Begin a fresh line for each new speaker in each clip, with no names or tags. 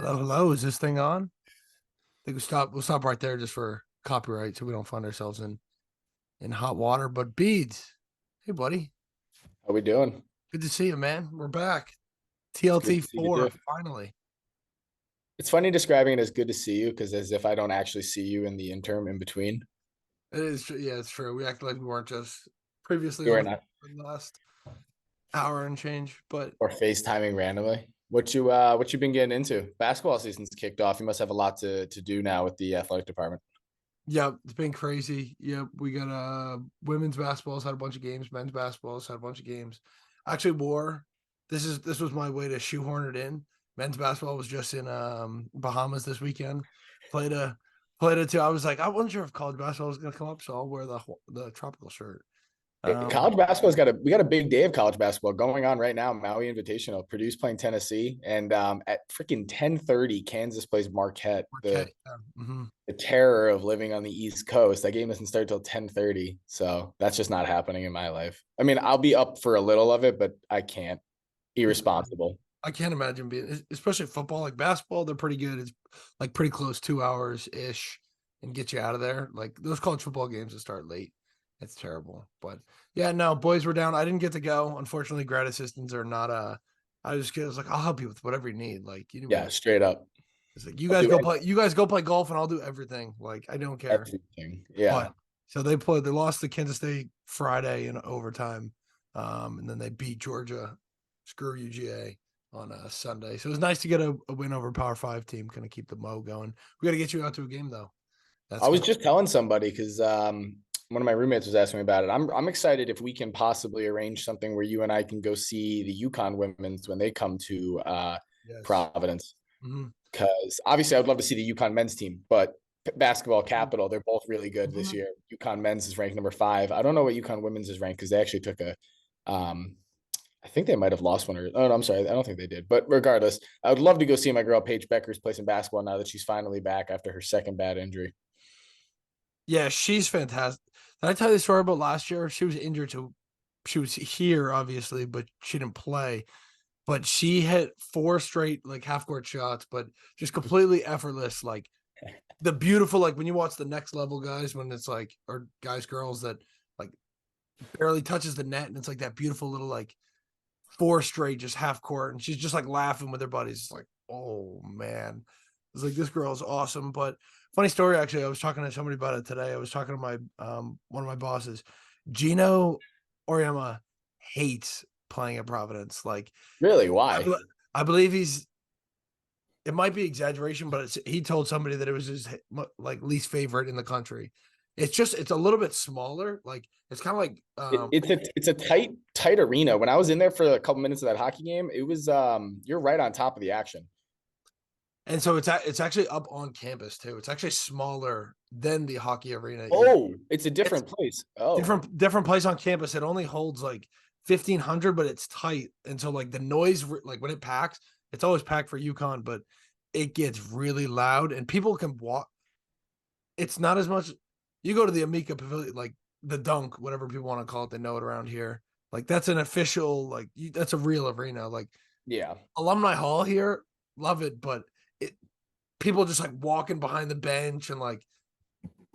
Hello, hello. Is this thing on? I think we'll stop right there just for copyright so we don't find ourselves in hot water. But Beads, hey buddy.
How we doing?
Good to see you, man. We're back.
It's good
TLT
to see you too.
4, finally.
It's funny describing it as good to see you because as if I don't actually see you in the interim in between.
It is yeah, it's true. We acted like we weren't just previously
You
on
are
the
not,
phone the last hour and change. But
or FaceTiming randomly. What you been getting into? Basketball season's kicked off. You must have a lot to do now with the athletic department.
yeah, it's been crazy. Yeah, we got women's basketball's had a bunch of games, men's basketball's had a bunch of games. Actually wore this was my way to shoehorn it in. Men's basketball was just in Bahamas this weekend. Played a played it too. I was like, I wasn't sure if college basketball was gonna come up, so I'll wear the tropical shirt. Um
College basketball's we got a big day of college basketball going on right now. Maui Invitational, Purdue's playing Tennessee, and at freaking 10:30, Kansas plays Marquette. The
Marquette. Yeah. Mm-hmm.
the terror of living on the East Coast. That game doesn't start till 10:30, so that's just not happening in my life. I mean, I'll be up for a little of it, but I can't. Irresponsible.
I can't imagine being, especially football, like basketball. They're pretty good. It's like pretty close, 2 hours ish, and get you out of there. Like those college football games that start late, it's terrible. But yeah, no, boys were down. I didn't get to go. Unfortunately, grad assistants are not. I was like, I'll help you with whatever you need. Like you need me
Yeah,
to.
straight up.
It's like you
I'll
guys
do
go play. You guys go play golf, and I'll do everything. Like I don't care.
everything. Yeah.
But so they played. They lost to Kansas State Friday in overtime, and then they beat Georgia. Screw UGA on a Sunday. So it was nice to get a win over a Power Five team. Kind of keep the mo going. We got to get you out to a game though.
I
That's
was
gonna.
just telling somebody because one of my roommates was asking me about it. I'm excited if we can possibly arrange something where you and I can go see the Yukon women's when they come to
Yes.
Providence.
Mm-hmm.
Because obviously I would love to see the Yukon men's team, but basketball capital, they're both really good this
Mm-hmm.
year. Yukon men's is ranked number 5. I don't know what Yukon women's is ranked because they actually took a I think they might have lost one or oh no, I'm sorry. I don't think they did. But regardless, I would love to go see my girl Paige Beckers play some basketball now that she's finally back after her second bad injury.
Yeah, she's fantastic. Did I tell you the story about last year? She was injured too. She was here, obviously, but she didn't play. But she hit 4 straight like half court shots, but just completely effortless. Like the beautiful, like when you watch the next level guys, when it's like, or guys, girls that like barely touches the net, and it's like that beautiful little like 4 straight just half court, and she's just like laughing with her buddies. It's like, oh man, it's like this girl is awesome. But funny story, actually, I was talking to somebody about it today. I was talking to my one of my bosses, Gino Oriama hates playing at Providence. Like
Really?
I,
Why?
I believe he's. It might be exaggeration, but he told somebody that it was his like least favorite in the country. It's a little bit smaller. Like it's kind of like
It's a tight arena. When I was in there for a couple minutes of that hockey game, it was you're right on top of the action.
and so it's actually up on campus too. It's actually smaller than the hockey arena.
Oh, it's a
It's
different place. Oh,
different place on campus. It only holds like 1,500, but it's tight, and so like the noise, like when it packs, it's always packed for UConn, but it gets really loud, and people can walk. It's not as much. You go to the Amica Pavilion, like the Dunk, whatever people want to call it. They know it around here. Like that's an official, like that's a real arena. Like
yeah.
Alumni Hall here, love it, but it people just like walking behind the bench, and like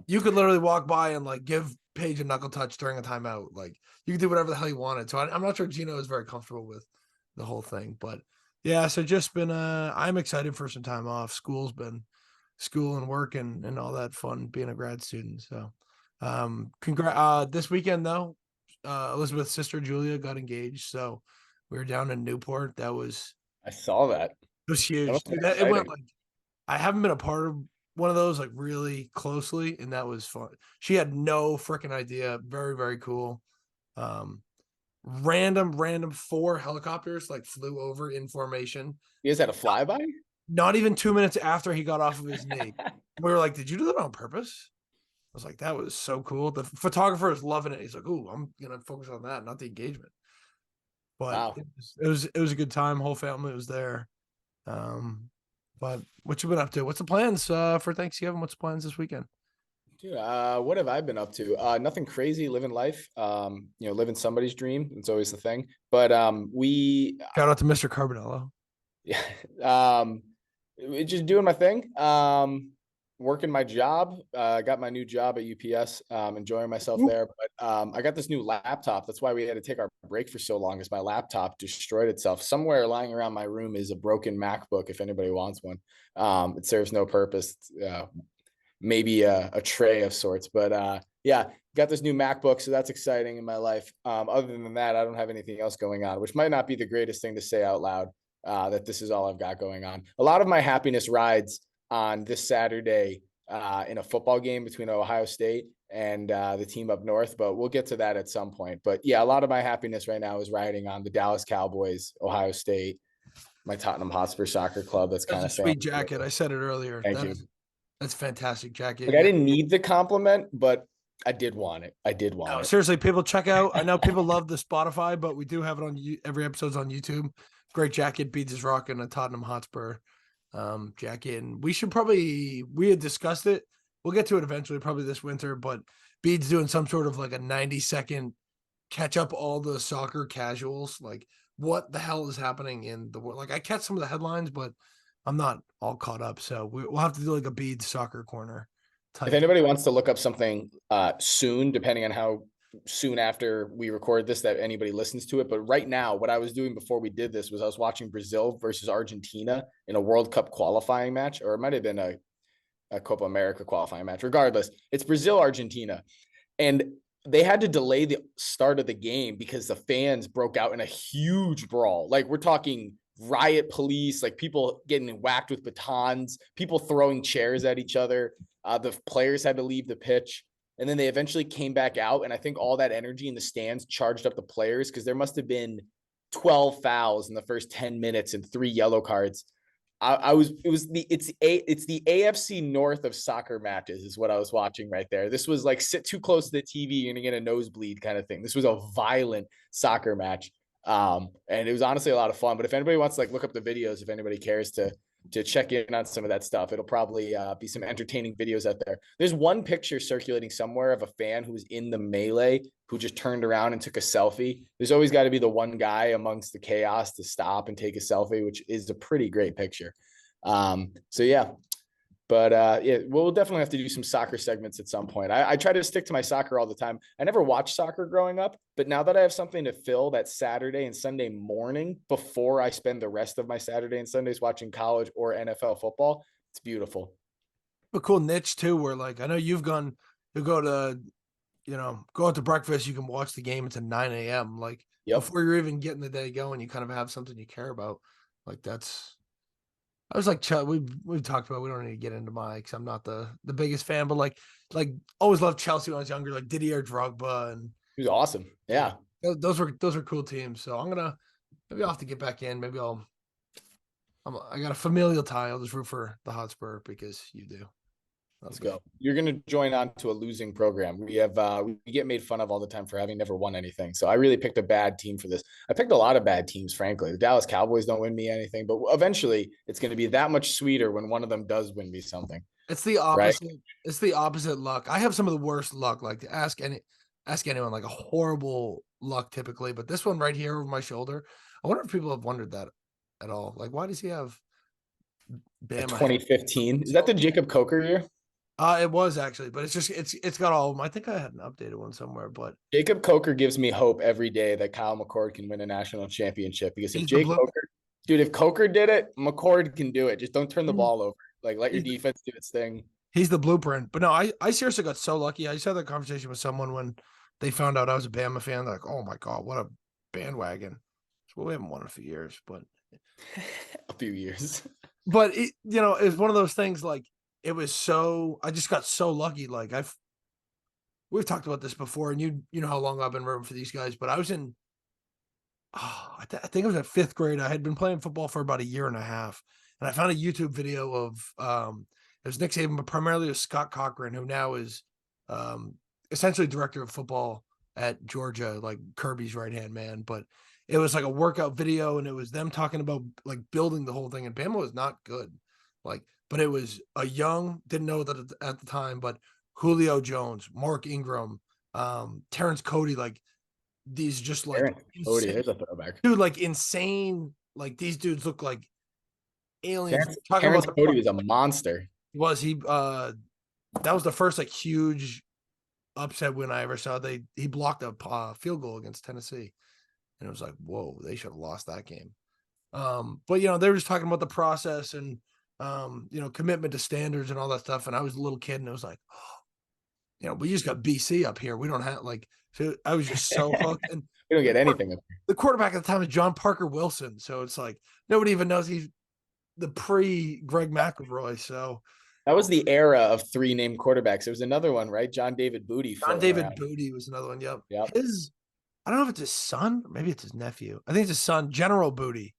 you could literally walk by and like give Paige a knuckle touch during a timeout. Like you could do whatever the hell you wanted. So I'm not sure Gino is very comfortable with the whole thing, but yeah. So just been I'm excited for some time off. School's been school and work and all that fun being a grad student. So congrats this weekend though. Elizabeth's sister Julia got engaged, so we were down in Newport. That was
I saw that.
it was
That
huge.
must have
Dude,
been
it went
exciting.
like I haven't been a part of one of those like really closely, and that was fun. She had no freaking idea. Very, very cool. Um, random 4 helicopters like flew over in formation.
You guys had a
Not,
flyby?
not even 2 minutes after he got off of his knee. We were like, "Did you do that on purpose?" I was like, "That was so cool." The photographer is loving it. He's like, "Ooh, I'm gonna focus on that, not the engagement." But
Wow.
it was a good time. Whole family was there. Um, but what you been up to? What's the plans for Thanksgiving? What's the plans this weekend?
Dude, what have I been up to? Nothing crazy, living life. Living somebody's dream. It's always the thing. But we
Shout out to Mr. Carbonello.
yeah, um Just doing my thing. Working my job. Got my new job at UPS. Enjoying myself
Ooh,
there. But I got this new laptop. That's why we had to take our break for so long, is my laptop destroyed itself. Somewhere lying around my room is a broken MacBook, if anybody wants one. It serves no purpose. Maybe a tray of sorts. But yeah, got this new MacBook, so that's exciting in my life. Other than that, I don't have anything else going on, which might not be the greatest thing to say out loud. That this is all I've got going on. A lot of my happiness rides on this Saturday in a football game between Ohio State and the team up north, but we'll get to that at some point. But yeah, a lot of my happiness right now is riding on the Dallas Cowboys, Ohio State, my Tottenham Hotspur soccer club. That's
that's
kind
a
of family.
sweet jacket. I said it earlier.
Thank you.
That's fantastic jacket.
Like, I
Yeah.
didn't need the compliment, but I did want it. I did want
No,
it.
seriously, people check out. I know people love the Spotify, but we do have it on every episode's on YouTube. Great jacket, Beads is rocking a Tottenham Hotspur jacket. And we had discussed it. We'll get to it eventually, probably this winter, but Beads doing some sort of like a 90-second catch up all the soccer casuals. Like, what the hell is happening in the world? Like, I catch some of the headlines, but I'm not all caught up. So we'll have to do like a Beads soccer corner
If
type.
anybody wants to look up something soon, depending on how soon after we record this that anybody listens to it, but right now, what I was doing before we did this was I was watching Brazil versus Argentina in a World Cup qualifying match, or it might have been a Copa America qualifying match. Regardless, it's Brazil Argentina, and they had to delay the start of the game because the fans broke out in a huge brawl. Like, we're talking riot police, like people getting whacked with batons, people throwing chairs at each other. The players had to leave the pitch, and then they eventually came back out. And I think all that energy in the stands charged up the players, because there must have been 12 fouls in the first 10 minutes and 3 yellow cards. It's the AFC North of soccer matches is what I was watching right there. This was like, sit too close to the TV, you're gonna get a nosebleed kind of thing. This was a violent soccer match. And it was honestly a lot of fun. But if anybody wants to like look up the videos, if anybody cares to check in on some of that stuff, it'll probably be some entertaining videos out there. There's one picture circulating somewhere of a fan who was in the melee who just turned around and took a selfie. There's always got to be the one guy amongst the chaos to stop and take a selfie, which is a pretty great picture. So yeah, but yeah, we'll definitely have to do some soccer segments at some point. I try to stick to my soccer all the time. I never watched soccer growing up, but now that I have something to fill that Saturday and Sunday morning before I spend the rest of my Saturday and Sundays watching college or NFL football, it's beautiful.
A cool niche too, where like I know you go to go out to breakfast, you can watch the game. It's at 9 a.m. Like
Yep.
before you're even getting the day going, you kind of have something you care about. Like that's I was like we've talked about. We don't need to get into my because I'm not the biggest fan, but like always loved Chelsea when I was younger, like Didier Drogba and
He was awesome.
yeah,
Yeah.
those were cool teams. So maybe I'll have to get back in. Maybe I got a familial tie. I'll just root for the Hotspur because you do. That'll
Let's
be
go. You're gonna join on to a losing program. We get made fun of all the time for having never won anything. So I really picked a bad team for this. I picked a lot of bad teams, frankly. The Dallas Cowboys don't win me anything, but eventually it's gonna be that much sweeter when one of them does win me something.
It's the
Right?
opposite. It's the opposite luck. I have some of the worst luck. Like to ask anyone, like a horrible luck typically, but this one right here over my shoulder. I wonder if people have wondered that at all. Like, why does he have
A
Bama hair?
2015. Is that the Jacob Coker year?
It was actually, but it's got all of them. I think I had an updated one somewhere, but
Jacob Coker gives me hope every day that Kyle McCord can win a national championship, because if
he's the
Jake
blue.
Coker, dude, if Coker did it, McCord can do it. Just don't turn the
Mhm.
ball over. Like, let your
He's the,
defense do its thing.
he's the blueprint. But no, I seriously got so lucky. I just had that conversation with someone when they found out I was a Bama fan. They're like, oh my god, what a bandwagon. So we haven't won in a few years, but
A few years.
it's one of those things like it was so I just got so lucky. Like we've talked about this before, and you know how long I've been rooting for these guys, but I was in I think I was in fifth grade. I had been playing football for about a year and a half, and I found a YouTube video of it was Nick Saban, but primarily it was Scott Cochran, who now is um essentially director of football at Georgia, like Kirby's right hand man. But it was like a workout video, and it was them talking about like building the whole thing. And Bama was not good, like, but it was a young, didn't know that at the time, but Julio Jones, Mark Ingram, Terrence Cody, like these just like
Aaron Cody,
insane
there's a throwback.
dude, like insane. Like these dudes look like aliens.
Terrence,
Talking about
Terrence Cody was a monster.
was he that was the first like huge upset win I ever saw. He blocked a field goal against Tennessee, and it was like, whoa, they should have lost that game. But they were just talking about the process and commitment to standards and all that stuff. And I was a little kid, and it was like, we just got BC up here. We don't have like. So I was just so hooked. And
We don't get anything up here.
the quarterback at the time is John Parker Wilson, so it's like nobody even knows he's the pre Greg McElroy. So
That was the era of three named quarterbacks. There was another one, right? John David Booty
John
floating
David
around.
Booty was another one. Yep.
Yep.
I don't know if it's his son, maybe it's his nephew. I think it's his son, General Booty.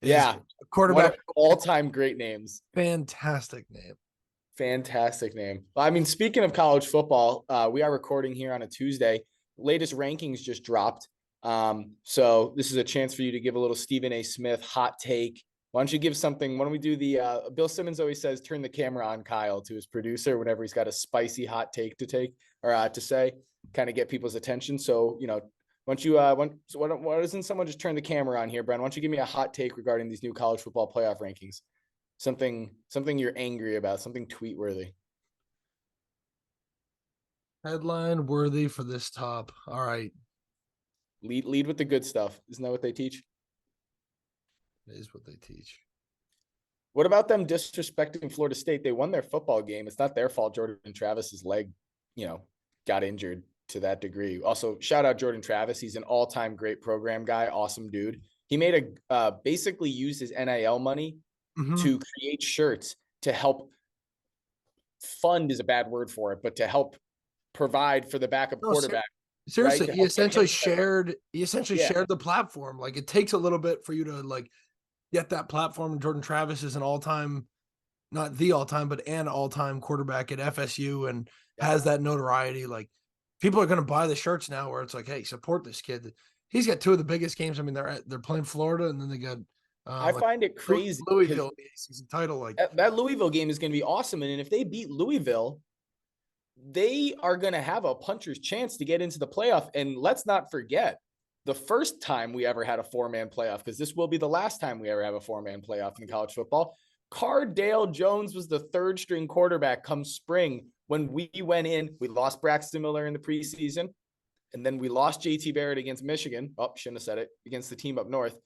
Yeah.
A quarterback.
All-time great names.
Fantastic name.
Fantastic name. I mean, speaking of college football, we are recording here on a Tuesday. Latest rankings just dropped. So this is a chance for you to give a little Stephen A. Smith hot take. Why don't you give something? Why don't we do the Bill Simmons always says, turn the camera on Kyle to his producer whenever he's got a spicy hot take to take or to say, kind of get people's attention. So, why don't you, why doesn't someone just turn the camera on here, Brian? Why don't you give me a hot take regarding these new college football playoff rankings? Something you're angry about, something tweet worthy.
Headline worthy for this top. All right.
Lead with the good stuff. Isn't that what they teach?
That is what they teach.
What about them disrespecting Florida State? They won their football game. It's not their fault Jordan Travis's leg, got injured to that degree. Also, shout out Jordan Travis. He's an all-time great program guy. Awesome dude. He made basically used his NIL money to create shirts to help fund is a bad word for it, but to help provide for the backup quarterback.
Seriously,
right?
he essentially shared the platform. Like it takes a little bit for you to like get that platform. Jordan Travis is an all-time, not the all-time, but an all-time quarterback at FSU and has that notoriety. Like people are going to buy the shirts now where it's like, hey, support this kid. He's got two of the biggest games. I mean, they're playing Florida and then they got
I find it crazy.
Louisville season title. Like
that Louisville game is going to be awesome. And if they beat Louisville, they are going to have a puncher's chance to get into the playoff. And let's not forget the first time we ever had a 4-man playoff, because this will be the last time we ever have a 4-man playoff in college football. Cardale Jones was the third string quarterback come spring when we went in. We lost Braxton Miller in the preseason, and then we lost JT Barrett against Michigan. Oh, shouldn't have said it, against the team up north.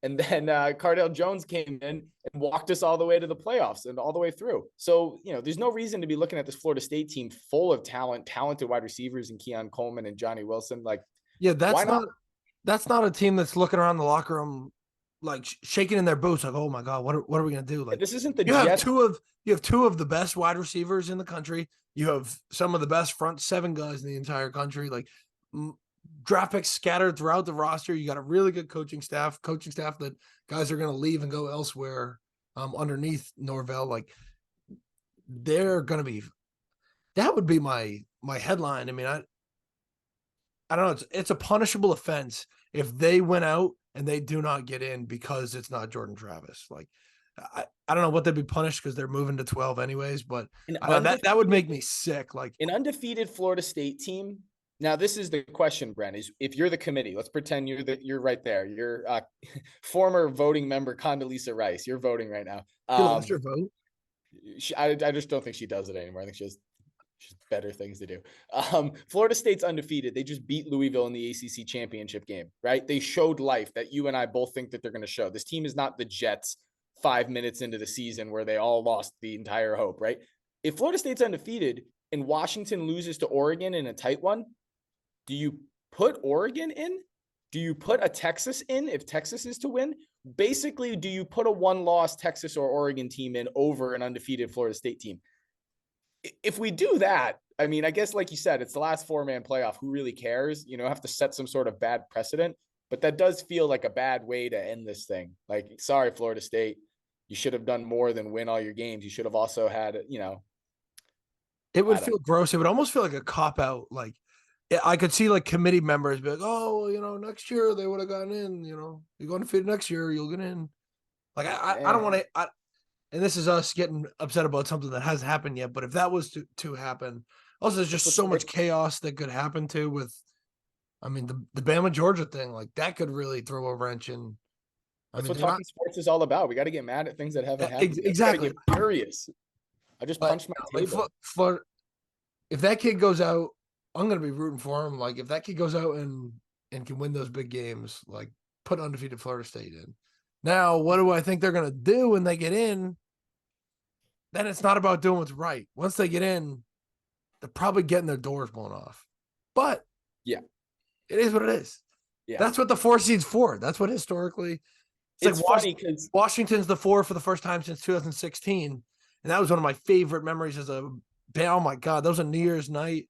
And then Cardale Jones came in and walked us all the way to the playoffs and all the way through. So, there's no reason to be looking at this Florida State team full of talented wide receivers and Keon Coleman and Johnny Wilson. Like,
that's not a team that's looking around the locker room like shaking in their boots, like, oh my God, what are we gonna do? Like
this isn't the
Jets. You have two of the best wide receivers in the country. You have some of the best front seven guys in the entire country. Like draft picks scattered throughout the roster. You got a really good coaching staff that guys are going to leave and go elsewhere underneath Norvell. Like they're going to be, that would be my headline. I mean, I don't know. It's a punishable offense if they went out and they do not get in because it's not Jordan Travis. Like I don't know what they'd be punished because they're moving to 12 anyways, but that would make me sick. Like
an undefeated Florida State team. Now, this is the question, Brent, is if you're the committee, let's pretend you're right there. You're former voting member Condoleezza Rice. You're voting right now.
You lost your vote?
I just don't think she does it anymore. I think she has better things to do. Florida State's undefeated. They just beat Louisville in the ACC championship game, right? They showed life that you and I both think that they're going to show. This team is not the Jets 5 minutes into the season where they all lost the entire hope, right? If Florida State's undefeated and Washington loses to Oregon in a tight one, do you put Oregon in? Do you put a Texas in if Texas is to win? Basically, do you put a one-loss Texas or Oregon team in over an undefeated Florida State team? If we do that, I mean, I guess like you said, it's the last 4-man playoff. Who really cares? Have to set some sort of bad precedent. But that does feel like a bad way to end this thing. Like, sorry, Florida State, you should have done more than win all your games. You should have also had,
It would feel gross. It would almost feel like a cop-out. Like, I could see like committee members be like, oh, next year they would have gotten in, you're going to feed next year, you'll get in. Like, I don't want to, and this is us getting upset about something that hasn't happened yet, but if that was to happen, also there's just so much chaos that could happen too with, I mean, the Bama Georgia thing, like that could really throw a wrench in. I
That's
mean,
what
they're not
talking sports is all about. We got to get mad at things that haven't happened yet. We got to
exactly.
get furious. I just
But
punched my
like
table.
if that kid goes out, I'm gonna be rooting for him. Like if that kid goes out and can win those big games, like put undefeated Florida State in. Now, what do I think they're gonna do when they get in? Then it's not about doing what's right. Once they get in, they're probably getting their doors blown off. But
Yeah.
it is what it is.
Yeah.
That's what the four seed's for. That's what historically it's
It's
like
funny because
Washington's the four for the first time since 2016. And that was one of my favorite memories as a oh my God, that was a New Year's night.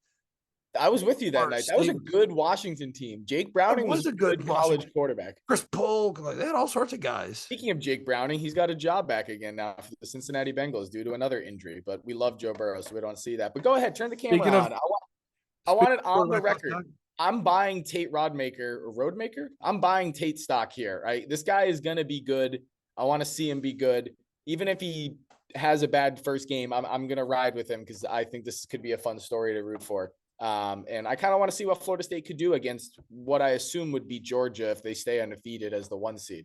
I was with you that
Florida
night. That was a
State.
good Washington team. Jake
It
Browning was
was
a
a good
good college
Washington.
quarterback.
Chris Polk, like they had all sorts of guys.
Speaking of Jake Browning, he's got a job back again now for the Cincinnati Bengals due to another injury, but we love Joe Burrow, so we don't see that. But go ahead, turn the camera
Speaking of
on. I want it on the
quarterback,
record. I'm buying Tate Rodmaker or Roadmaker. I'm buying Tate stock here. Right, this guy is gonna be good. I want to see him be good, even if he has a bad first game. I'm gonna ride with him because I think this could be a fun story to root for. And I kind of want to see what Florida State could do against what I assume would be Georgia if they stay undefeated as the 1 seed.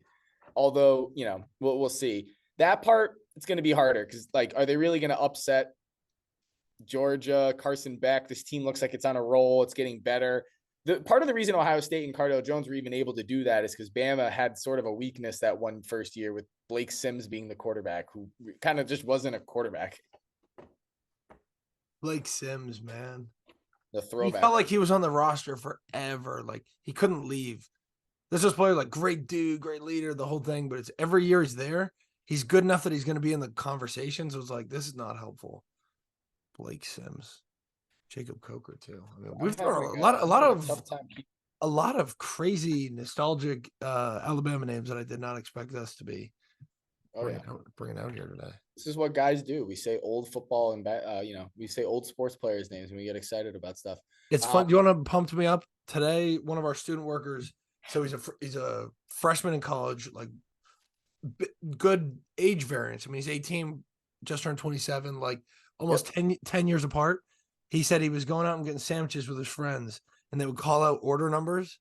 Although, we'll see. That part, it's going to be harder because, like, are they really going to upset Georgia, Carson Beck? This team looks like it's on a roll. It's getting better. The part of the reason Ohio State and Cardale Jones were even able to do that is because Bama had sort of a weakness that one first year with Blake Sims being the quarterback, who kind of just wasn't a quarterback.
Blake Sims, man.
The
He
throwback.
felt like he was on the roster forever. Like he couldn't leave. This was player like great dude, great leader, the whole thing. But it's every year he's there. He's good enough that he's going to be in the conversations. It was like this is not helpful. Blake Sims, Jacob Coker too. I mean, we've thrown a lot of crazy nostalgic Alabama names that I did not expect us to be bringing out here today.
This is what guys do. We say old football and we say old sports players' names and we get excited about stuff.
It's fun. Do you want to pump me up today? One of our student workers. So he's a freshman in college, like good age variance. I mean, he's 18, just turned 27, like almost 10 years apart. He said he was going out and getting sandwiches with his friends, and they would call out order numbers,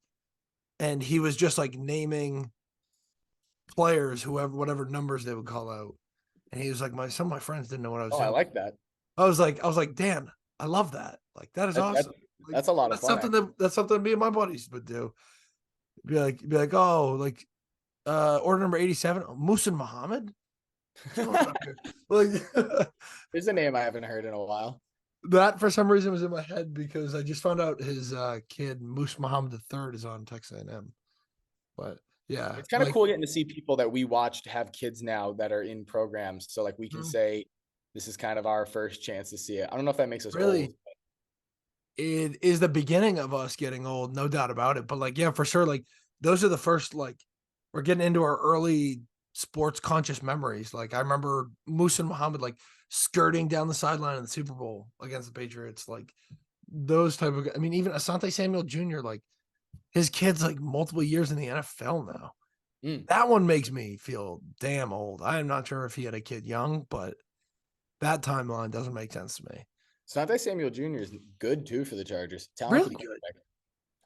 and he was just like naming players, whatever numbers they would call out. And he was like, some of my friends didn't know what I was doing.
I like that.
I was like, Dan, I love that. Like that is awesome.
That's a lot of fun.
That's something me and my buddies would do. Be like, oh, like order number 87, Musin Muhammad. Like
there's a name I haven't heard in a while.
That for some reason was in my head because I just found out his kid Moose Muhammad III is on Texas A&M. But yeah,
it's kind of cool getting to see people that we watched have kids now that are in programs. So like we can say this is kind of our first chance to see it. I don't know if that makes us
really
old.
It is the beginning of us getting old, no doubt about it. But like, yeah, for sure. Like those are the first, like we're getting into our early sports conscious memories. Like I remember Musa Muhammad like skirting down the sideline in the Super Bowl against the Patriots. Like those type of, I mean, even Asante Samuel Jr., like his kid's like multiple years in the NFL now. That one makes me feel damn old. I am not sure if he had a kid young, but that timeline doesn't make sense to me.
Asante Samuel Jr. is good too for the Chargers.
Talented, really good.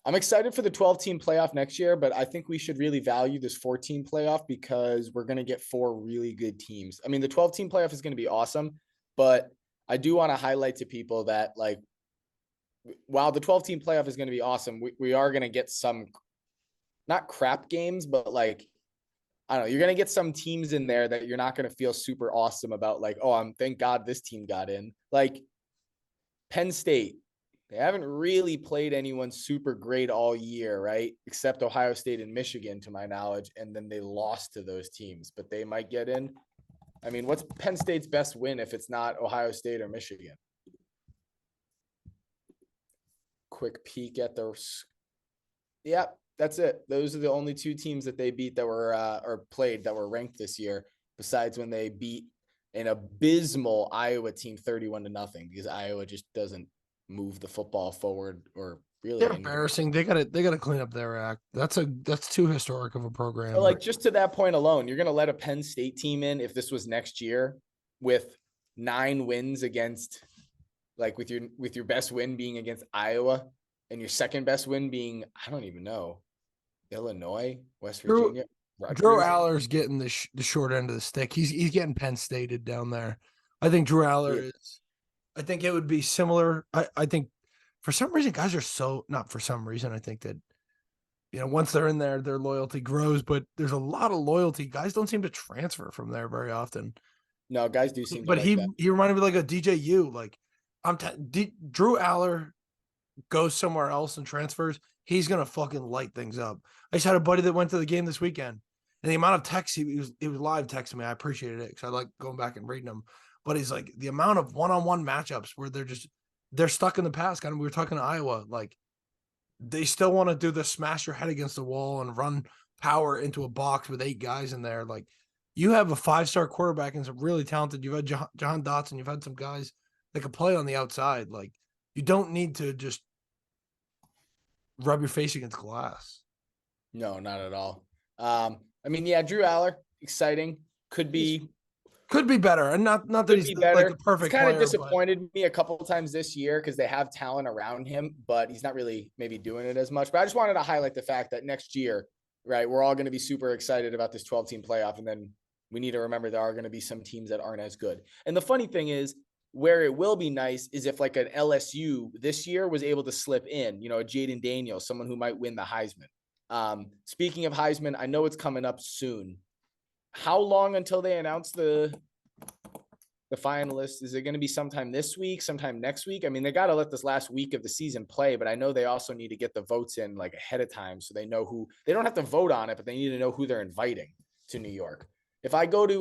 I'm excited for the 12-team playoff next year, but I think we should really value this 14 playoff because we're going to get 4 really good teams. I mean, the 12-team playoff is going to be awesome, but I do want to highlight to people that, like, while the 12-team playoff is going to be awesome, we are going to get some, not crap games, but like, I don't know, you're going to get some teams in there that you're not going to feel super awesome about. Like, oh, thank God this team got in. Like Penn State, they haven't really played anyone super great all year, right? Except Ohio State and Michigan, to my knowledge. And then they lost to those teams, but they might get in. I mean, what's Penn State's best win if it's not Ohio State or Michigan? Quick peek at those. Yep, that's it. Those are the only 2 teams that they beat that were or played that were ranked this year, besides when they beat an abysmal Iowa team 31-0, because Iowa just doesn't move the football forward or really.
They're embarrassing. They gotta clean up their act. That's too historic of a program.
So like just to that point alone, you're gonna let a Penn State team in if this was next year with 9 wins against, like with your best win being against Iowa and your second best win being, I don't even know, Illinois, West Virginia.
Drew
Rutgers.
Aller's getting the short end of the stick. He's getting Penn Stated down there. I think Drew Aller
Yeah.
is. I think it would be similar. I think for some reason guys are so not for some reason. I think that once they're in there, their loyalty grows. But there's a lot of loyalty. Guys don't seem to transfer from there very often.
No, guys do seem to
But
like that.
he reminded me like a DJU. Like Drew Aller goes somewhere else and transfers, he's gonna fucking light things up. I just had a buddy that went to the game this weekend, and the amount of texts he was live texting me. I appreciated it because I like going back and reading them. But he's like the amount of one-on-one matchups where they're stuck in the past. Kind of, we were talking to Iowa, like they still want to do the smash your head against the wall and run power into a box with 8 guys in there. Like you have a 5-star quarterback and some really talented. You've had John Dotson. You've had some guys that can play on the outside. Like you don't need to just rub your face against glass.
No, not at all. I mean, yeah, Drew Aller, exciting. Could be
better, and not that
could
he's
be better.
like a perfect
He's kind
player.
of disappointed me a couple of times this year because they have talent around him, but he's not really maybe doing it as much. But I just wanted to highlight the fact that next year, right, we're all going to be super excited about this 12-team playoff, and then we need to remember there are going to be some teams that aren't as good. And the funny thing is, where it will be nice is if like an LSU this year was able to slip in, a Jaden Daniels, someone who might win the Heisman. Speaking of Heisman, I know it's coming up soon. How long until they announce the finalists? Is it going to be sometime this week, sometime next week? I mean, they got to let this last week of the season play, but I know they also need to get the votes in like ahead of time so they know who. They don't have to vote on it, but they need to know who they're inviting to New York. If I go to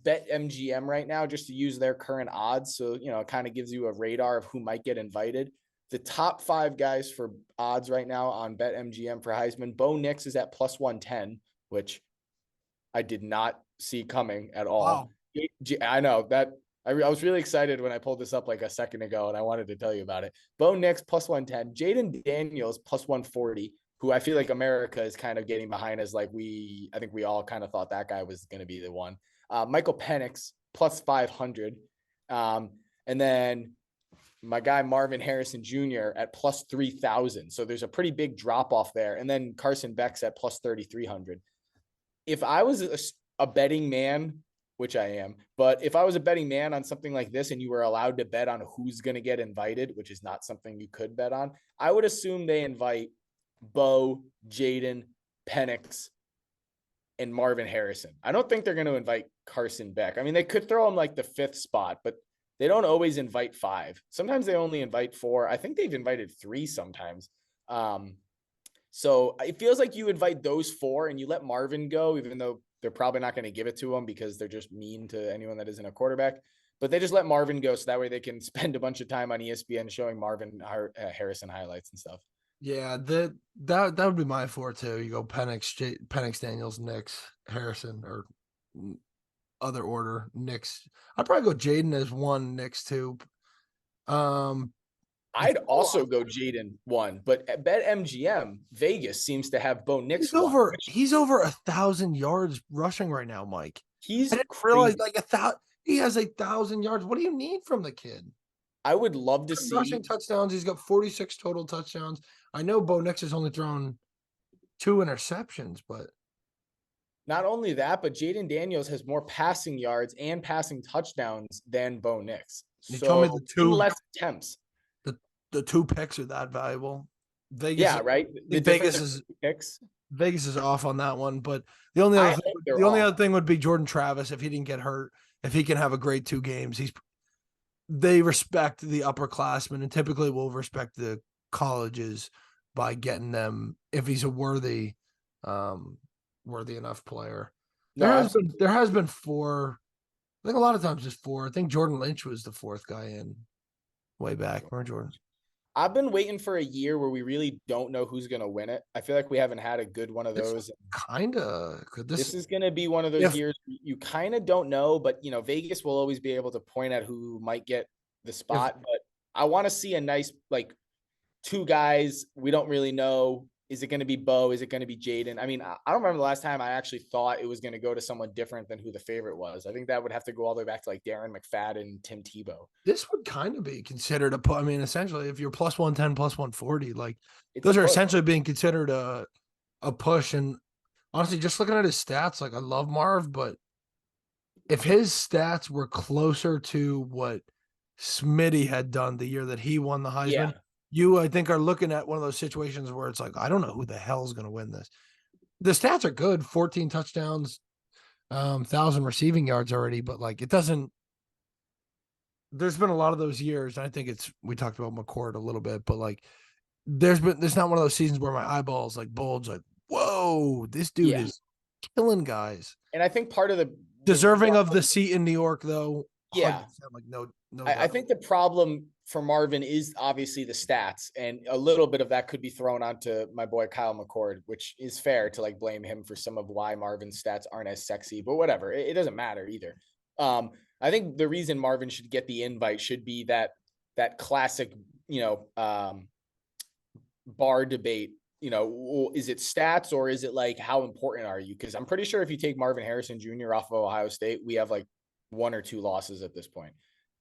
BetMGM right now, just to use their current odds, so, it kind of gives you a radar of who might get invited. The top 5 guys for odds right now on BetMGM for Heisman, Bo Nix is at plus 110, which I did not see coming at all. Wow. I know that I was really excited when I pulled this up like a second ago, and I wanted to tell you about it. Bo Nix plus 110, Jaden Daniels plus 140, who I feel like America is kind of getting behind as like I think we all kind of thought that guy was going to be the one. Michael Penix plus 500. And then my guy Marvin Harrison Jr. at plus 3,000. So there's a pretty big drop off there. And then Carson Beck's at plus 3,300. If I was a betting man, which I am, but if I was a betting man on something like this and you were allowed to bet on who's going to get invited, which is not something you could bet on, I would assume they invite Bo, Jaden, Penix, and Marvin Harrison. I don't think they're going to invite Carson Beck. I mean, they could throw him like the 5th spot, but they don't always invite 5. Sometimes they only invite 4. I think they've invited 3 sometimes. So it feels like you invite those 4 and you let Marvin go, even though they're probably not going to give it to him because they're just mean to anyone that isn't a quarterback. But they just let Marvin go so that way they can spend a bunch of time on ESPN showing Marvin Harrison highlights and stuff.
Yeah, that would be my 4 too. You go Penix, Daniels, Nix, Harrison, or other order. Nix. I'd probably go Jaden as 1, Nix 2.
I'd also go Jaden 1, but at BetMGM, Vegas seems to have Bo Nix.
He's over 1,000 yards rushing right now, Mike.
He's
I didn't realize like 1,000. He has 1,000 yards. What do you need from the kid?
I would love to see
rushing touchdowns. He's got 46 total touchdowns. I know Bo Nix has only thrown 2 interceptions, but
not only that, but Jaden Daniels has more passing yards and passing touchdowns than Bo Nix.
You told me the 2
less attempts.
The 2 picks are that valuable. Vegas,
yeah, right.
Vegas is off on that one, but the only other thing would be Jordan Travis if he didn't get hurt. If he can have a great 2 games, they respect the upperclassmen and typically will respect the colleges by getting them if he's a worthy enough player. There has been 4. I think a lot of times it's 4. I think Jordan Lynch was the 4th guy in way back. Remember Jordan?
I've been waiting for a year where we really don't know who's going to win it. I feel like we haven't had a good one of those.
This
is going to be one of those years you kind of don't know, but Vegas will always be able to point at who might get the spot. But I want to see a nice, like 2 guys. We don't really know. Is it going to be Bo? Is it going to be Jaden? I mean, I don't remember the last time I actually thought it was going to go to someone different than who the favorite was. I think that would have to go all the way back to like Darren McFadden, Tim Tebow.
This would kind of be considered I mean, essentially, if you're plus 110, plus 140, like those are essentially being considered a push. And honestly, just looking at his stats, like I love Marv, but if his stats were closer to what Smitty had done the year that he won the Heisman,
Yeah.
you, I think, are looking at one of those situations where it's like, I don't know who the hell is going to win this. The stats are good, 14 touchdowns, 1,000 receiving yards already, but like it doesn't. There's been a lot of those years. And I think we talked about McCord a little bit, but like there's not one of those seasons where my eyeballs like bulge, like, whoa, this dude
Yeah.
is killing guys.
And I think part of the
Deserving of the seat in New York, though, 100%,
yeah,
like no
I
doubt.
think the problem for Marvin is obviously the stats, and a little bit of that could be thrown onto my boy Kyle McCord, which is fair to like blame him for some of why Marvin's stats aren't as sexy, but whatever. It doesn't matter either. I think the reason Marvin should get the invite should be that classic, you know, bar debate. You know, is it stats or is it like how important are you? Because I'm pretty sure if you take Marvin Harrison Jr. off of Ohio State, we have like 1 or 2 losses at this point.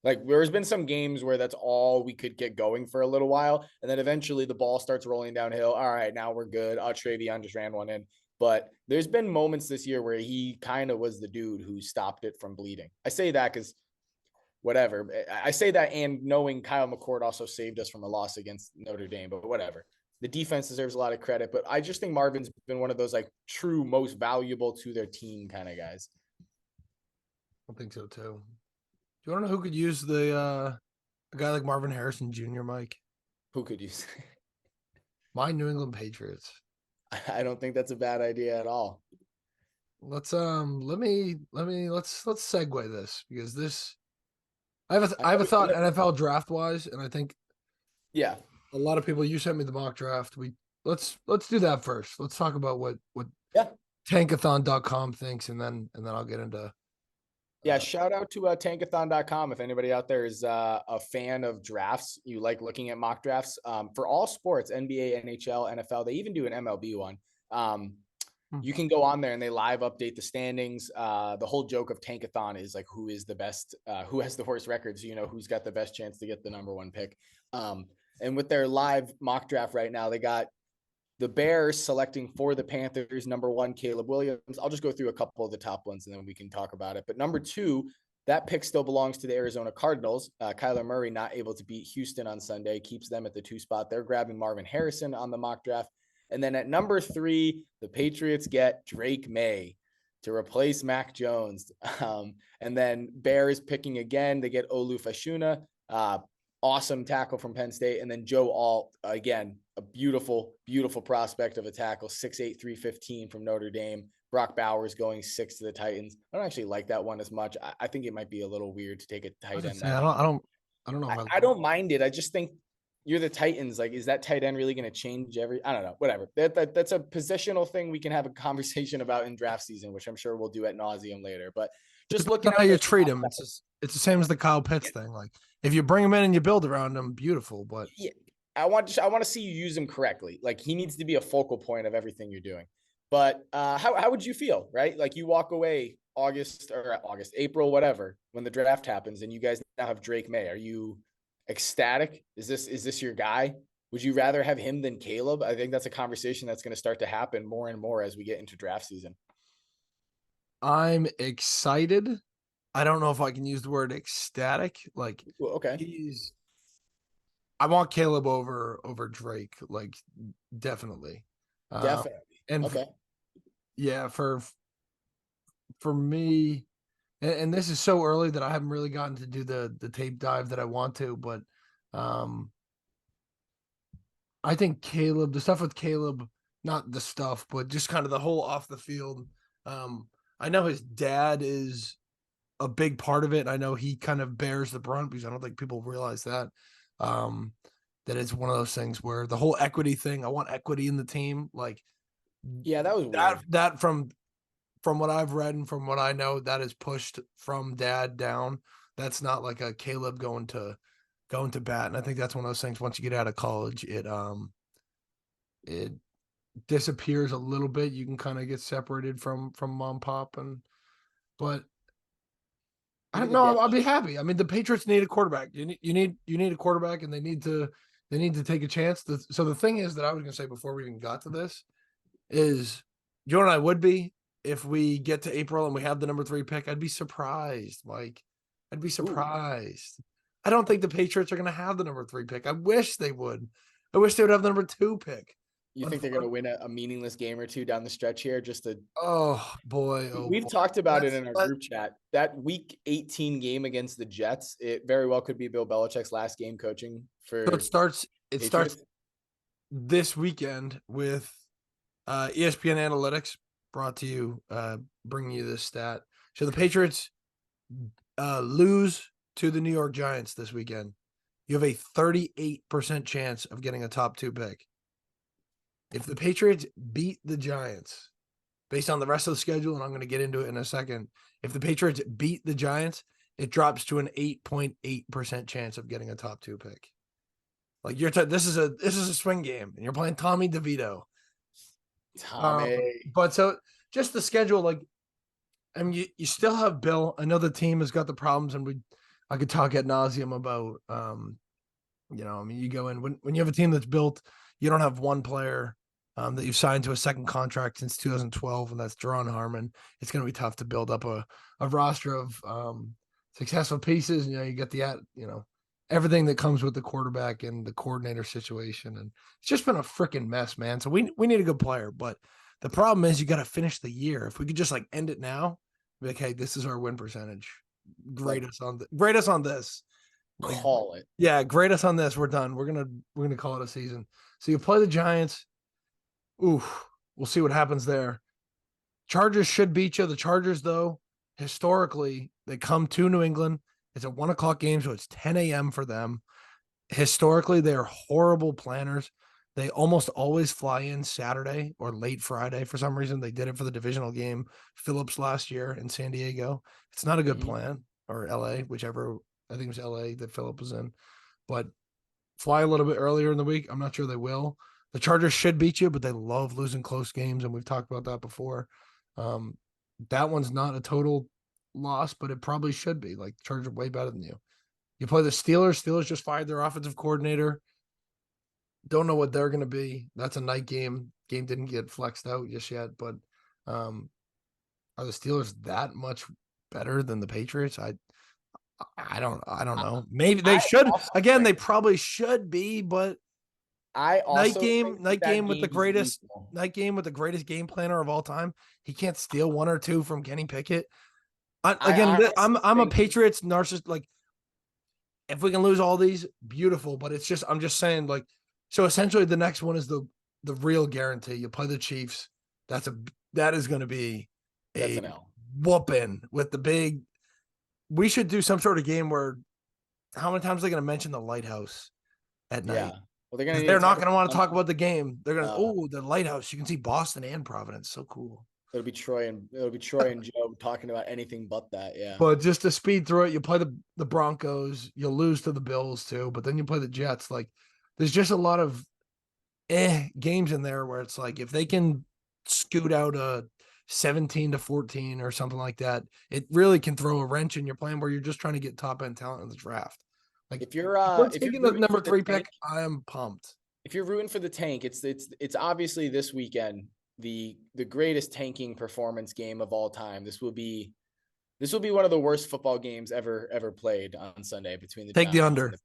Like there's been some games where that's all we could get going for a little while, and then eventually the ball starts rolling downhill. All right, now we're good. Travion just ran one in. But there's been moments this year where he kind of was the dude who stopped it from bleeding. I say that because whatever. I say that and knowing Kyle McCord also saved us from a loss against Notre Dame, but whatever. The defense deserves a lot of credit, but I just think Marvin's been one of those like true most valuable to their team kind of guys.
I think so too. Do you want to know who could use a guy like Marvin Harrison Jr., Mike?
Who could use?
My New England Patriots.
I don't think that's a bad idea at all.
Let's segue this because this I have a thought NFL draft wise, and I think
Yeah.
a lot of people, you sent me the mock draft. Let's do that first. Let's talk about what
Yeah.
tankathon.com thinks, and then I'll get into
Yeah, shout out to tankathon.com. If anybody out there is a fan of drafts, you like looking at mock drafts for all sports, NBA, NHL, NFL, they even do an MLB one. You can go on there and they live update the standings. The whole joke of Tankathon is like who is the best, who has the worst records, you know, who's got the best chance to get the #1 pick. And with their live mock draft right now, they got the Bears selecting for the Panthers, #1, Caleb Williams. I'll just go through a couple of the top ones and then we can talk about it. But #2, that pick still belongs to the Arizona Cardinals. Kyler Murray not able to beat Houston on Sunday, keeps them at the 2 spot. They're grabbing Marvin Harrison on the mock draft. And then at #3, the Patriots get Drake May to replace Mac Jones. And then Bears picking again. They get Olu Fashuna, awesome tackle from Penn State. And then Joe Alt, again, a beautiful, beautiful prospect of a tackle, 6'8", 315 from Notre Dame. Brock Bowers going 6 to the Titans. I don't actually like that one as much. I think it might be a little weird to take a tight end.
I don't know if
I don't mind it. I just think you're the Titans. Like, is that tight end really going to change I don't know. Whatever. That's a positional thing we can have a conversation about in draft season, which I'm sure we'll do at nauseum later. But just looking
at how you treat him. It's the same as the Kyle Pitts thing. Like if you bring him in and you build around him, beautiful. But
yeah, I want to see you use him correctly. Like he needs to be a focal point of everything you're doing. But how would you feel, right? Like you walk away April, whatever, when the draft happens, and you guys now have Drake May. Are you ecstatic? Is this your guy? Would you rather have him than Caleb? I think that's a conversation that's going to start to happen more and more as we get into draft season.
I'm excited. I don't know if I can use the word ecstatic. Like,
okay,
I want Caleb over Drake. Like, definitely,
definitely,
and
okay,
yeah, for me, and this is so early that I haven't really gotten to do the tape dive that I want to, but I think Caleb, the stuff with Caleb, not the stuff, but just kind of the whole off the field. I know his dad is a big part of it. I know he kind of bears the brunt because I don't think people realize that. That it's one of those things where the whole equity thing, I want equity in the team. Like,
yeah, that was weird.
That from what I've read and from what I know, that is pushed from dad down. That's not like a Caleb going to bat. And I think that's one of those things. Once you get out of college, it disappears a little bit. You can kind of get separated from mom, pop, but I don't know. I'll be happy. I mean, the Patriots need a quarterback. You need a quarterback, and they need to take a chance. So the thing is that I was going to say before we even got to this is You know what I would be if we get to April and we have the number 3 pick? I'd be surprised, Mike. I'd be
Ooh,
surprised. I don't think the Patriots are going to have the number 3 pick. I wish they would. I wish they would have the number 2 pick.
you think they're going to win a meaningless game or two down the stretch here? Just to
Oh boy, oh
We've
boy.
talked about it
Let's
in our
let
group chat. That Week 18 game against the Jets, it very well could be Bill Belichick's last game coaching
so it
for
starts. It starts
Patriots.
this weekend with ESPN Analytics brought to you, bringing you this stat. So the Patriots lose to the New York Giants this weekend. You have a 38% chance of getting a top 2 pick. If the Patriots beat the Giants, based on the rest of the schedule, and I'm going to get into it in a second, if the Patriots beat the Giants, it drops to an 8.8% chance of getting a top 2 pick. Like this is a swing game, and you're playing Tommy DeVito.
Tommy.
But so just the schedule, like, I mean, you still have Bill. I know the team has got the problems, and I could talk ad nauseum about, I mean, you go in when you have a team that's built, you don't have one player that you've signed to a second contract since 2012, and that's Jerron Harmon. It's going to be tough to build up a roster of successful pieces. You get everything that comes with the quarterback and the coordinator situation, and it's just been a freaking mess, man. So we need a good player, but the problem is you got to finish the year. If we could just like end it now, be like, hey, this is our win percentage.
Like,
Grade us on this. Like,
call it.
yeah, grade us on this. We're done. We're gonna call it a season. So you play the Giants. Oof. We'll see what happens there. Chargers should beat you. The Chargers, though, historically, they come to New England. It's a 1 o'clock game, so it's 10 a.m. for them. Historically, they're horrible planners. They almost always fly in Saturday or late Friday for some reason. They did it for the divisional game, Phillips last year in San Diego. It's not a good plan, or LA, whichever. I think it was LA that Phillips was in. But fly a little bit earlier in the week. I'm not sure they will. The Chargers should beat you, but they love losing close games, and we've talked about that before. Um, that one's not a total loss, but it probably should be. Like, Chargers are way better than you. You play the Steelers. Steelers just fired their offensive coordinator. Don't know what they're going to be. That's a night game. Game didn't get flexed out just yet, but um, are the Steelers that much better than the Patriots? I don't know. Maybe they
I
should.
also
Again, they
think
probably should be, but night
that
game with the
game is
greatest
lethal.
game planner of all time. He can't steal one or two from Kenny Pickett.
I
I'm a
think
Patriots narcissist. Like, if we can lose all these, beautiful. But I'm just saying, like, so essentially the next one is the real guarantee. You play the Chiefs. That is going to be
that's
a
an L.
whooping with the big. We should do some sort of game where how many times are they going to mention the lighthouse at
Yeah.
night?
Well, they're gonna
Because
need to
they're not
talk
going to want to
about
talk about the game. They're going to,
uh,
oh, the lighthouse. You can see Boston and Providence. So cool.
it'll be Troy and Joe talking about anything but that. Yeah.
But just to speed through it, you play the Broncos, you'll lose to the Bills too, but then you play the Jets. Like, there's just a lot of games in there where it's like if they can scoot out a 17-14 or something like that, it really can throw a wrench in your plan where you're just trying to get top end talent in the draft. Like, if we're
If you're
taking the
rooting
number
for the
3
tank,
pick, I am pumped.
if you're rooting for the tank, it's obviously this weekend the greatest tanking performance game of all time. This will be one of the worst football games ever played on Sunday between the
Take the
Giants and
under.
the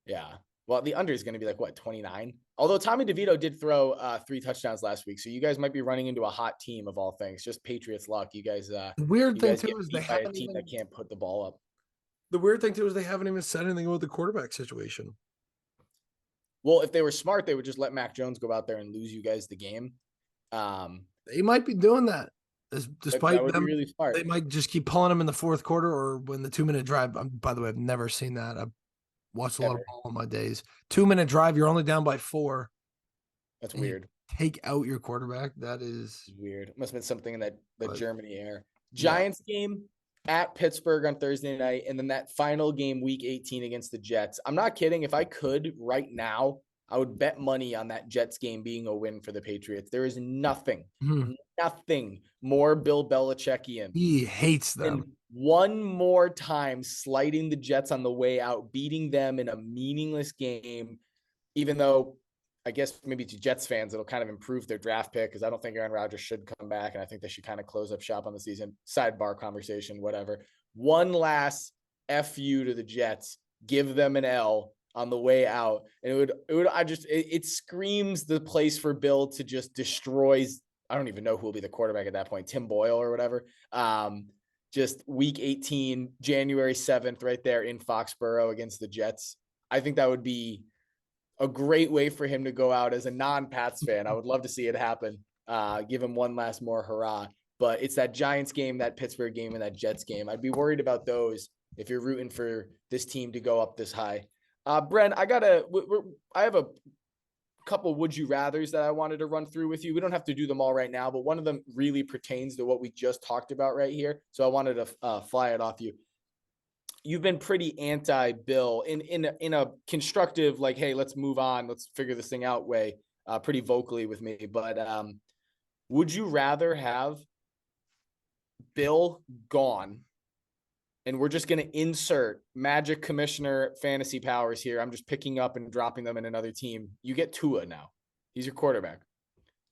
yeah. Well, the under is going to be like what 29. Although Tommy DeVito did throw 3 touchdowns last week, so you guys might be running into a hot team of all things. Just Patriots luck.
The weird
You
thing
guys
too
get
is
beat by a team that can't put the ball up.
they haven't even said anything about the quarterback situation.
Well, if they were smart, they would just let Mac Jones go out there and lose you guys the game.
They might be doing that.
That
Despite
would be
them,
really
they
smart.
might just keep pulling them in the fourth quarter or when the 2-minute drive. By the way, I've never seen that. I've watched a lot of
Ever.
ball in my days. 2-minute drive, you're only down by 4,
That's
and you
weird.
take out your quarterback. That is,
It's weird. It must have been something in that the
but
Germany air.
yeah.
Giants game at Pittsburgh on Thursday night, and then that final game, Week 18 against the Jets. I'm not kidding. If I could right now, I would bet money on that Jets game being a win for the Patriots. There is nothing more Bill Belichickian
He hates them.
than one more time sliding the Jets on the way out, beating them in a meaningless game, even though I guess maybe to Jets fans, it'll kind of improve their draft pick because I don't think Aaron Rodgers should come back, and I think they should kind of close up shop on the season. Sidebar conversation, whatever. One last FU to the Jets, give them an L on the way out. And it screams the place for Bill to just destroys. I don't even know who will be the quarterback at that point, Tim Boyle or whatever. Just week 18, January 7th, right there in Foxborough against the Jets. I think that would be a great way for him to go out as a non-Pats fan. I would love to see it happen. Give him one last more hurrah. But it's that Giants game, that Pittsburgh game, and that Jets game. I'd be worried about those if you're rooting for this team to go up this high. Bren, I have a couple would you rathers that I wanted to run through with you. We don't have to do them all right now, but one of them really pertains to what we just talked about right here. So I wanted to fly it off you. You've been pretty anti-Bill in a constructive, like, hey, let's move on, let's figure this thing out way, pretty vocally with me. But would you rather have Bill gone, and we're just going to insert Magic Commissioner fantasy powers here? I'm just picking up and dropping them in another team. You get Tua now. He's your quarterback.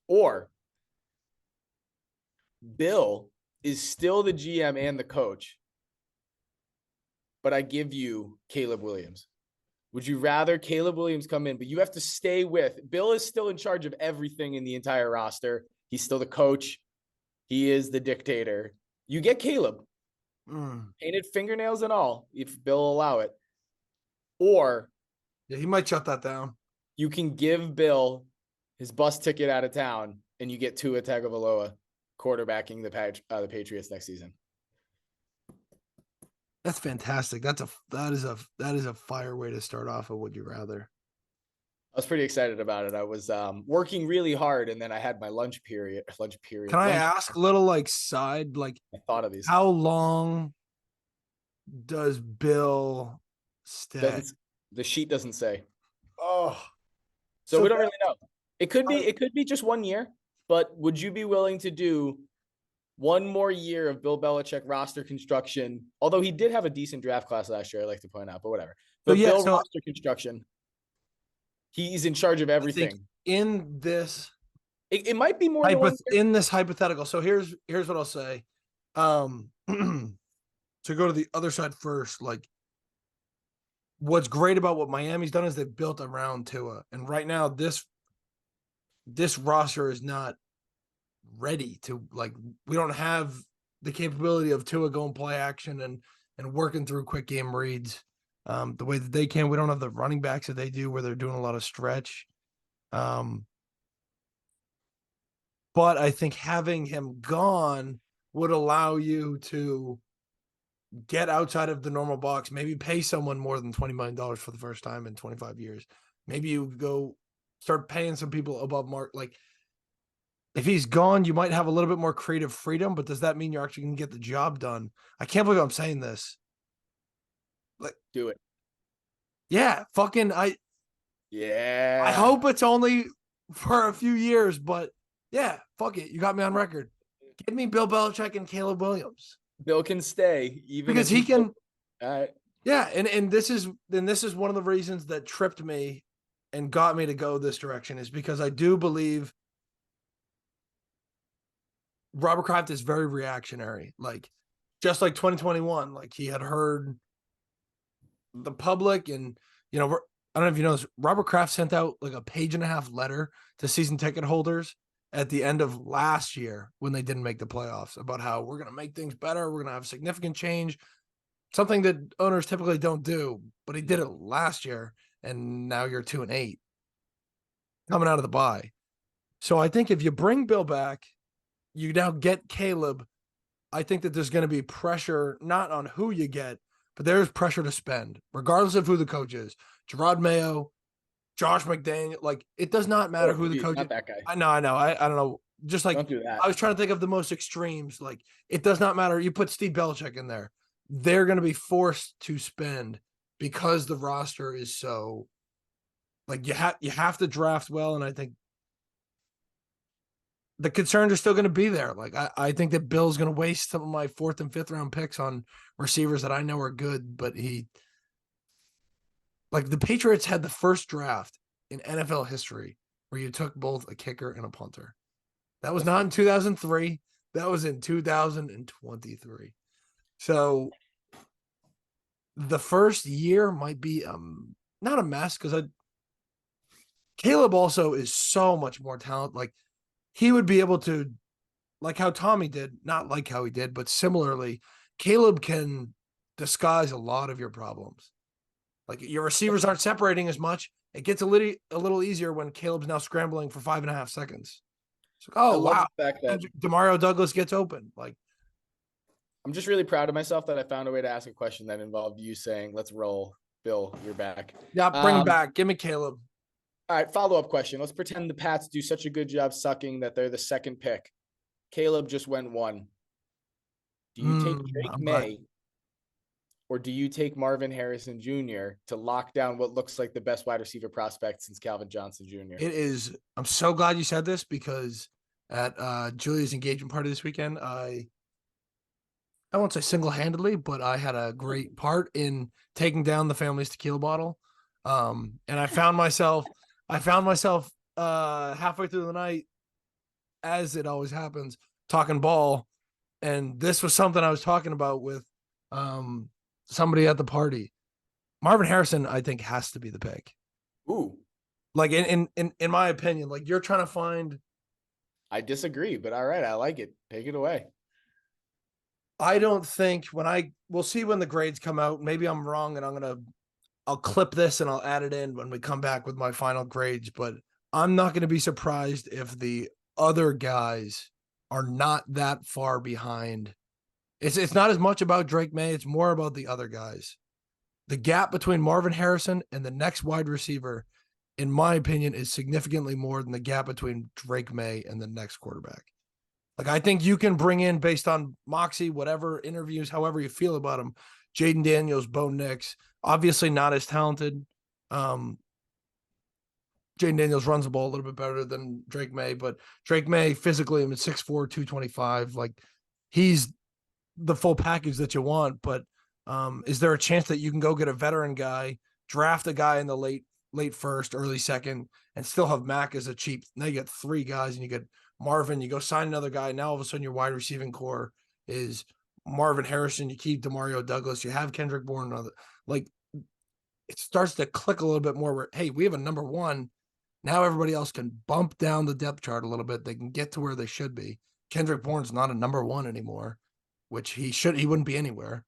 Or Bill is still the GM and the coach, but I give you Caleb Williams. Would you rather Caleb Williams come in, but you have to stay with Bill is still in charge of everything in the entire roster. He's still the coach. He is the dictator. You get Caleb, painted fingernails and all, if Bill will allow it. Or
yeah, he might shut that down.
You can give Bill his bus ticket out of town, and you get Tua Tagovailoa quarterbacking the Patriots next season.
That's fantastic. That is a fire way to start off a would you rather.
I was pretty excited about it. I was working really hard, and then I had my lunch period.
Can I ask a little side,
I thought of these.
how long does Bill stay?
The sheet doesn't say.
Oh,
so we don't really know. It could be just 1 year, but would you be willing to do one more year of Bill Belichick roster construction? Although he did have a decent draft class last year, I like to point out, but whatever. But Bill roster construction, he's in charge of everything.
In this,
it might be more than
in this hypothetical. So here's what I'll say. To go to the other side first, what's great about what Miami's done is they've built around Tua, and right now this roster is not ready to we don't have the capability of Tua going play action and working through quick game reads the way that they can. We don't have the running backs that they do where they're doing a lot of stretch. But I think having him gone would allow you to get outside of the normal box, maybe pay someone more than $20 million for the first time in 25 years. Maybe you go start paying some people above mark. If he's gone, you might have a little bit more creative freedom, but does that mean you're actually going to get the job done? I can't believe I'm saying this.
Do it.
Yeah,
yeah.
I hope it's only for a few years, but yeah, fuck it. You got me on record. Give me Bill Belichick and Caleb Williams.
Bill can stay even
because he can.
All right.
Yeah, and this is one of the reasons that tripped me and got me to go this direction, is because I do believe Robert Kraft is very reactionary. Just like 2021, he had heard the public, and I don't know if you know this, Robert Kraft sent out a 1.5-page letter to season ticket holders at the end of last year when they didn't make the playoffs about how we're going to make things better. We're going to have significant change, something that owners typically don't do, but he did it last year. And now you're 2-8 coming out of the bye. So I think if you bring Bill back, you now get Caleb. I think that there's going to be pressure, not on who you get, but there's pressure to spend, regardless of who the coach is. Gerard Mayo, Josh McDaniel, it does not matter who the coach is.
That guy.
I know. I don't know. Just
don't do that.
I was trying to think of the most extremes. It does not matter. You put Steve Belichick in there, they're going to be forced to spend because the roster is so you have to draft well. And I think the concerns are still going to be there. I think that Bill's going to waste some of my 4th and 5th round picks on receivers that I know are good, but the Patriots had the first draft in NFL history where you took both a kicker and a punter. That was
That's
not in 2003. That was in 2023. So the first year might be not a mess because Caleb also is so much more talent. Like he would be able to, like how Tommy did, not like how he did, but similarly, Caleb can disguise a lot of your problems. Like your receivers aren't separating as much. It gets a little easier when Caleb's now scrambling for 5.5 seconds. It's like,
I
oh
love
wow,
the fact that
Demario Douglas gets open. Like,
I'm just really proud of myself that I found a way to ask a question that involved you saying, "Let's roll." Bill, you're back.
yeah, bring him back. Give me Caleb.
All right, follow-up question. Let's pretend the Pats do such a good job sucking that they're the second pick. Caleb just went one. Do you take Drake
I'm glad
May or do you take Marvin Harrison Jr. to lock down what looks like the best wide receiver prospect since Calvin Johnson Jr.?
it is. I'm so glad you said this because at Julia's engagement party this weekend, I won't say single handedly, but I had a great part in taking down the family's tequila bottle. And I found myself halfway through the night, as it always happens, talking ball. And this was something I was talking about with somebody at the party. Marvin Harrison, I think, has to be the pick.
Ooh,
Like in my opinion, like you're trying to find.
I disagree, but all right, I like it. Take it away.
I don't think we'll see when the grades come out. Maybe I'm wrong, and I'll clip this and I'll add it in when we come back with my final grades. But I'm not going to be surprised if the other guys are not that far behind. It's not as much about Drake May. It's more about the other guys. The gap between Marvin Harrison and the next wide receiver, in my opinion, is significantly more than the gap between Drake May and the next quarterback. Like I think you can bring in based on Moxie, whatever interviews, however you feel about him, Jaden Daniels, Bo Nix, obviously not as talented. Um, Jaden Daniels runs the ball a little bit better than Drake May, but Drake May physically, I mean, 6'4", 225. Like he's the full package that you want. But is there a chance that you can go get a veteran guy, draft a guy in the late first, early second, and still have Mac as a cheap? Now you got three guys, and you get Marvin. You go sign another guy. Now all of a sudden your wide receiving core is Marvin Harrison. You keep Demario Douglas. You have Kendrick Bourne. Like it starts to click a little bit more. Where hey, we have a number one. Now everybody else can bump down the depth chart a little bit. They can get to where they should be. Kendrick Bourne's not a number one anymore, which he wouldn't be anywhere.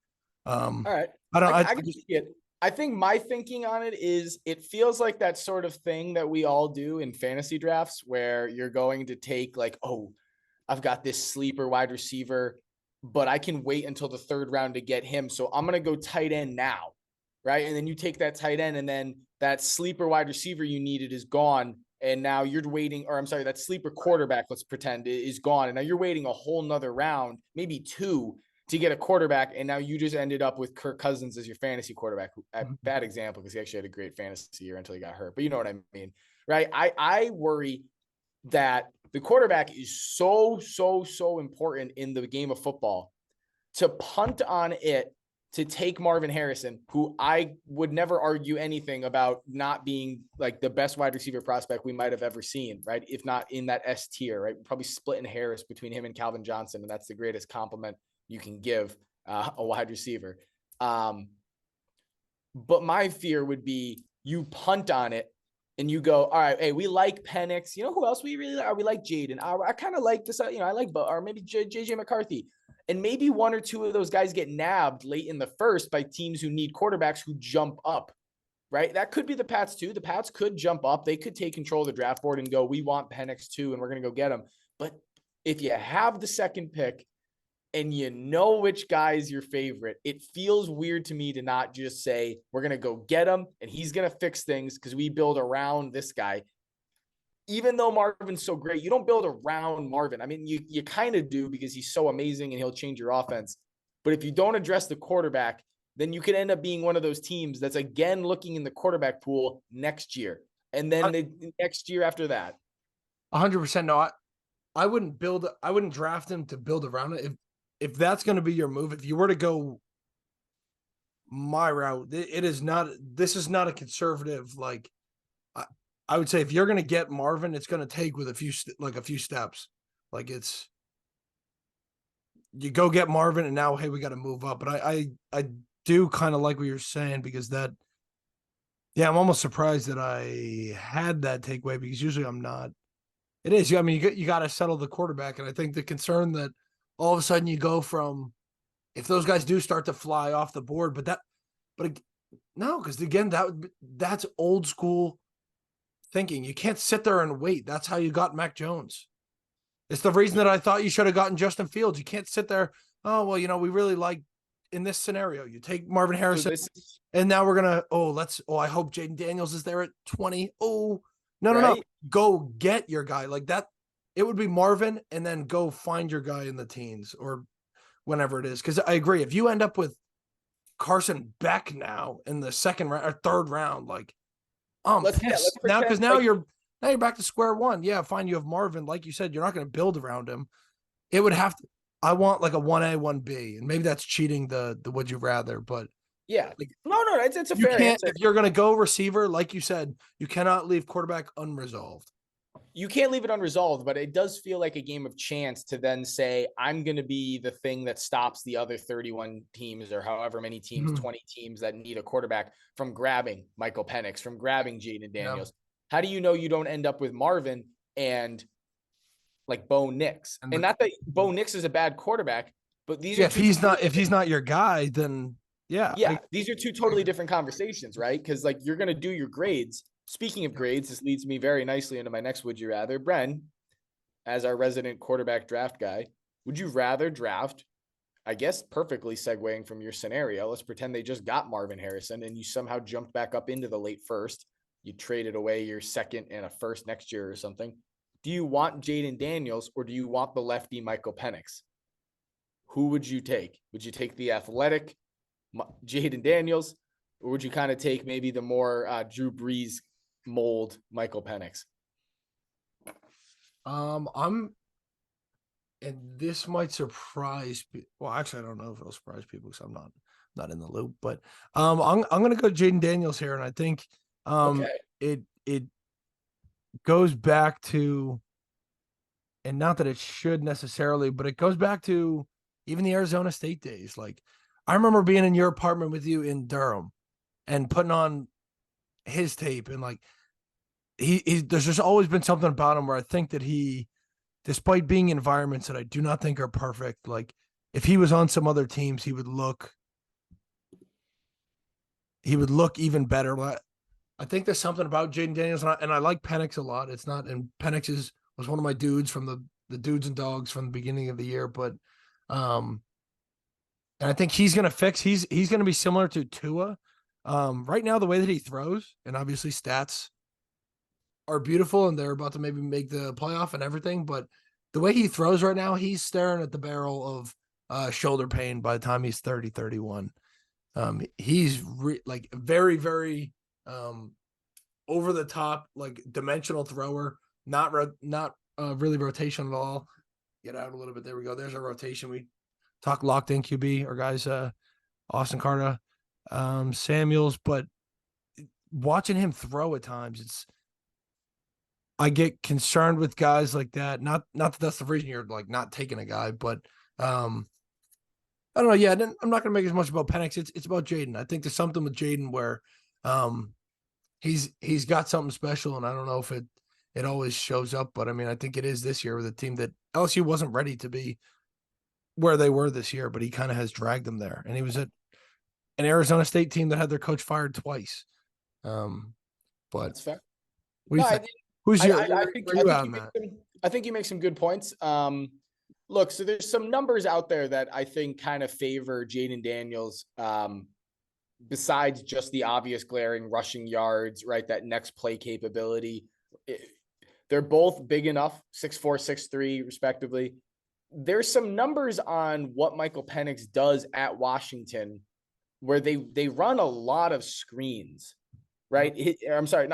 All right.
I don't.
I can see it. I think my thinking on it is it feels like that sort of thing that we all do in fantasy drafts where you're going to take like, oh, I've got this sleeper wide receiver, but I can wait until the third round to get him. So I'm going to go tight end now. Right. And then you take that tight end and then that sleeper wide receiver you needed is gone. And now you're waiting, or I'm sorry, that sleeper quarterback, let's pretend, is gone. And now you're waiting a whole nother round, maybe two, to get a quarterback, and now you just ended up with Kirk Cousins as your fantasy quarterback. Bad example because he actually had a great fantasy year until he got hurt, but you know what I mean, right? I worry that the quarterback is so important in the game of football. To punt on it, to take Marvin Harrison, who I would never argue anything about not being like the best wide receiver prospect we might have ever seen, right? If not in that S tier, right? Probably splitting hairs between him and Calvin Johnson, and that's the greatest compliment you can give a wide receiver. But my fear would be you punt on it and you go, all right, hey, we like Penix. You know who else we really like? We like Jaden. I kind of like this. I like, or maybe JJ McCarthy. And maybe one or two of those guys get nabbed late in the first by teams who need quarterbacks who jump up, right? That could be the Pats too. The Pats could jump up. They could take control of the draft board and go, we want Penix too, and we're going to go get him. But if you have the second pick, and you know which guy is your favorite, it feels weird to me to not just say, we're going to go get him and he's going to fix things because we build around this guy. Even though Marvin's so great, you don't build around Marvin. I mean, you kind of do because he's so amazing and he'll change your offense. But if you don't address the quarterback, then you could end up being one of those teams that's again looking in the quarterback pool next year. And then the next year after that.
100% no. I wouldn't draft him to build around it. If that's going to be your move, if you were to go my route, this is not a conservative, like I would say if you're going to get Marvin, it's going to take with a few steps. Like it's you go get Marvin, and now hey, we got to move up. But I do kind of like what you're saying because that yeah, I'm almost surprised that I had that takeaway because usually I'm not. It is. I mean, you got to settle the quarterback, and I think the concern that all of a sudden you go from if those guys do start to fly off the board, but no, because again that's old school thinking. You can't sit there and wait. That's how you got Mac Jones. It's the reason that I thought you should have gotten Justin Fields. You can't sit there. Oh well, we really like in this scenario. You take Marvin
So
Harrison,
this is
and now we're gonna. I hope Jaden Daniels is there at 20. Oh no.
right.
Go get your guy like that. It would be Marvin, and then go find your guy in the teens or whenever it is. Because I agree, if you end up with Carson Beck now in the second round or third round, like I'm
Let's
pissed now because
pretend like
now you're back to square one. Yeah, fine. You have Marvin, like you said, you're not going to build around him. It would have to. I want like a 1A, 1B, and maybe that's cheating the would you rather, but
yeah.
like
No, it's a
you
fair
can't
answer.
if you're going to go receiver, like you said, you cannot leave quarterback unresolved.
You can't leave it unresolved, but it does feel like a game of chance to then say, I'm going to be the thing that stops the other 31 teams or however many teams, 20 teams that need a quarterback from grabbing Michael Penix, from grabbing Jaden
Yeah,
Daniels. How do you know you don't end up with Marvin and like Bo Nix?
and
And not that Bo Nix is a bad quarterback, but these are
if
two
he's not your guy, then yeah,
yeah, these are two totally different conversations, right? Because like you're going to do your grades. Speaking of grades, this leads me very nicely into my next would you rather. Bren, as our resident quarterback draft guy, would you rather draft, I guess perfectly segueing from your scenario, let's pretend they just got Marvin Harrison and you somehow jumped back up into the late first. You traded away your second and a first next year or something. Do you want Jaden Daniels or do you want the lefty Michael Penix? Who would you take? Would you take the athletic Jaden Daniels, or would you kind of take maybe the more Drew Brees mold Michael Penix?
I'm and this might surprise well, actually I don't know if it'll surprise people because I'm not in the loop, but I'm gonna go Jaden Daniels here, and I think
Okay.
it goes back to, and not that it should necessarily, but it goes back to even the Arizona State days. Like I remember being in your apartment with you in Durham and putting on his tape, and like he there's just always been something about him where I think that he, despite being in environments that I do not think are perfect, like if he was on some other teams, he would look even better. I think there's something about Jaden Daniels, and I like Penix a lot. It's not, and was one of my dudes from the dudes and dogs from the beginning of the year, but um, and I think he's gonna fix. He's gonna be similar to Tua. Right now, the way that he throws, and obviously stats are beautiful, and they're about to maybe make the playoff and everything, but the way he throws right now, he's staring at the barrel of shoulder pain by the time he's 30, 31. He's like very, very over the top, like dimensional thrower, not really rotation at all. Get out a little bit. There we go. There's a rotation. We talk locked in QB, our guys, Austin Carter, Samuels, but watching him throw at times, I get concerned with guys like that. Not that that's the reason you're like not taking a guy, but I don't know. Yeah, I'm not going to make as much about Penix. It's about Jaden. I think there's something with Jaden where he's got something special, and I don't know if it always shows up, but I mean I think it is this year with a team that LSU wasn't ready to be where they were this year, but he kind of has dragged them there, and he was at an Arizona State team that had their coach fired twice. But
That's fair.
what do
No,
you think? Who's your
I
where are you at on
you make
that?
I think you make some good points. Look, so there's some numbers out there that I think kind of favor Jaden Daniels. Besides just the obvious glaring rushing yards, right? That next play capability. They're both big enough, 6'4", 6'3", respectively. There's some numbers on what Michael Penix does at Washington where they run a lot of screens, right? I'm sorry,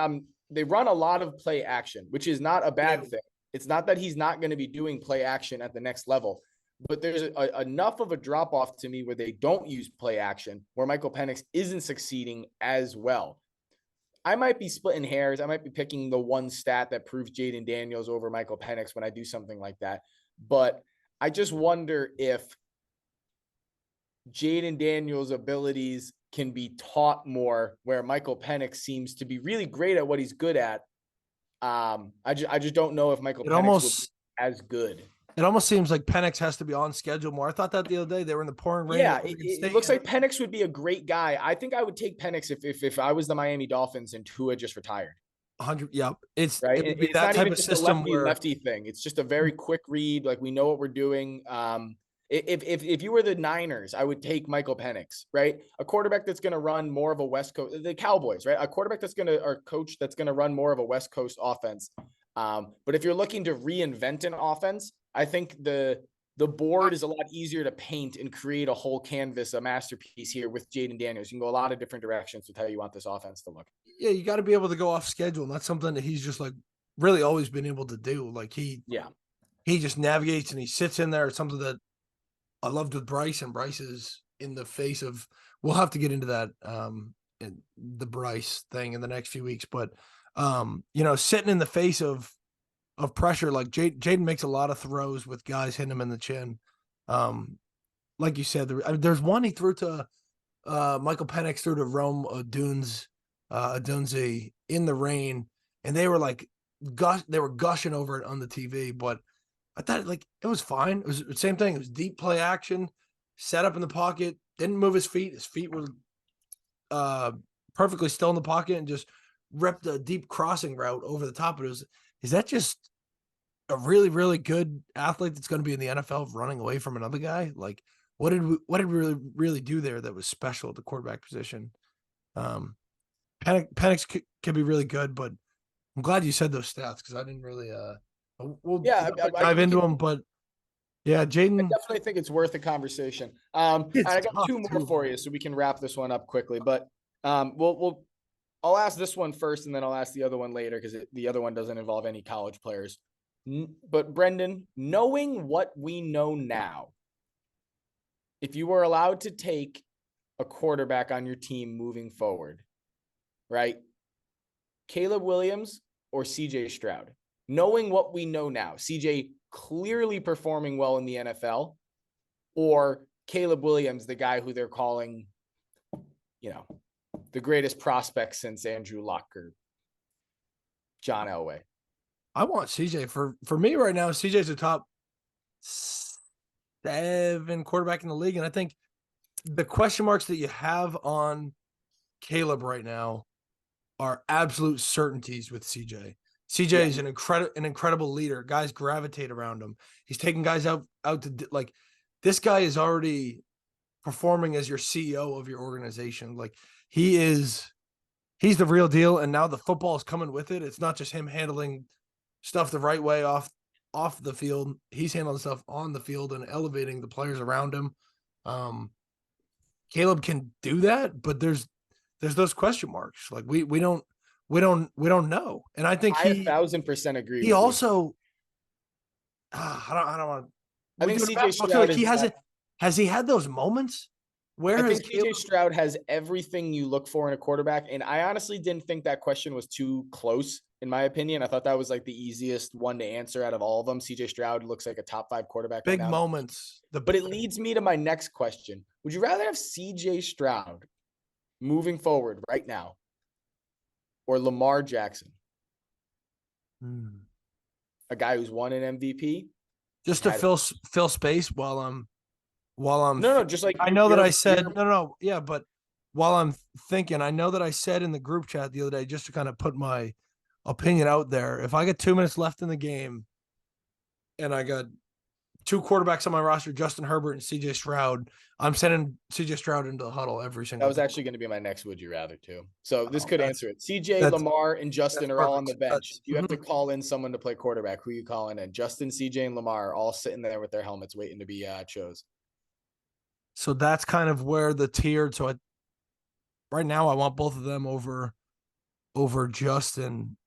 they run a lot of play action, which is not a bad thing. It's not that he's not going to be doing play action at the next level, but there's enough of a drop off to me where they don't use play action, where Michael Penix isn't succeeding as well. I might be splitting hairs. I might be picking the one stat that proves Jaden Daniels over Michael Penix when I do something like that. But I just wonder if Jaden Daniels' abilities can be taught more, where Michael Penix seems to be really great at what he's good at. I just don't know if Michael
It
Penix would be
almost
as good.
it almost seems like Penix has to be on schedule more. I thought that the other day. They were in the pouring rain
Yeah,
at Oregon
it
State.
looks like Penix would be a great guy. I think I would take Penix if I was the Miami Dolphins and Tua just retired.
100. Yep.
Right.
It would be
It's
that
not
type
even
of
just a
system
lefty
where
lefty thing. It's just a very quick read. Like, we know what we're doing. If you were the Niners, I would take Michael Penix, right? A quarterback that's going to run more of a West Coast, the Cowboys, right? A quarterback that's going to, or coach that's going to run more of a West Coast offense. But if you're looking to reinvent an offense, I think the board is a lot easier to paint and create a whole canvas, a masterpiece here with Jaden Daniels. You can go a lot of different directions with how you want this offense to look.
yeah, you got to be able to go off schedule. And that's something that he's just like really always been able to do. Like
Yeah.
he just navigates and he sits in there. It's something that I loved with Bryce, and Bryce is in the face of. We'll have to get into that in the Bryce thing in the next few weeks, but sitting in the face of pressure, like Jaden makes a lot of throws with guys hitting him in the chin. Like you said, there's one he threw to Michael Penix threw to Rome Odunze in the rain, and they were like they were gushing over it on the TV, but I thought like it was fine. It was the same thing. It was deep play action, set up in the pocket, didn't move his feet. His feet were perfectly still in the pocket and just ripped a deep crossing route over the top of it. Is that just a really, really good athlete that's going to be in the NFL running away from another guy? Like, what did we really do there that was special at the quarterback position? Penix could be really good, but I'm glad you said those stats because I didn't really we'll
Yeah.
dive into them, but yeah,
I
Jaden,
definitely think it's worth a conversation.
it's
I got
tough
two more
too.
for you, so we can wrap this one up quickly. But I'll ask this one first, and then I'll ask the other one later because the other one doesn't involve any college players. But Brendan, knowing what we know now, if you were allowed to take a quarterback on your team moving forward, right? Caleb Williams or CJ Stroud? Knowing what we know now, CJ clearly performing well in the NFL, or Caleb Williams, the guy who they're calling, the greatest prospect since Andrew Luck or John Elway.
I want CJ for me right now. CJ's the top 7 quarterback in the league, and I think the question marks that you have on Caleb right now are absolute certainties with CJ. CJ is an incredible leader. Guys gravitate around him. He's taking guys out to like this guy is already performing as your CEO of your organization. Like he's the real deal. And now the football is coming with it. It's not just him handling stuff the right way off the field. He's handling stuff on the field and elevating the players around him. Caleb can do that, but there's those question marks. Like we don't know. And I think
I 1,000% agree
he
with you.
also I don't want to.
I think CJ Stroud
like he hasn't. Has he had those moments? Where
I
has
think CJ Stroud has everything you look for in a quarterback, and I honestly didn't think that question was too close. In my opinion, I thought that was like the easiest one to answer out of all of them. CJ Stroud looks like a top 5 quarterback
big
right now.
moments?
But it leads me to my next question. Would you rather have CJ Stroud moving forward right now or Lamar Jackson? A guy who's won an MVP?
Just to fill space while I'm
No, just like
I know that I said no, yeah, but while I'm thinking, I know that I said in the group chat the other day, just to kind of put my opinion out there, if I get 2 minutes left in the game and I got 2 quarterbacks on my roster, Justin Herbert and CJ Stroud, I'm sending CJ Stroud into the huddle every single
That was
game.
actually going to be my next would you rather too. So this could answer it. CJ, Lamar, and Justin are all on the bench. You have to call in someone to play quarterback. Who are you calling in? Justin, CJ, and Lamar are all sitting there with their helmets waiting to be chose.
So that's kind of where the tiered. So right now I want both of them over Justin.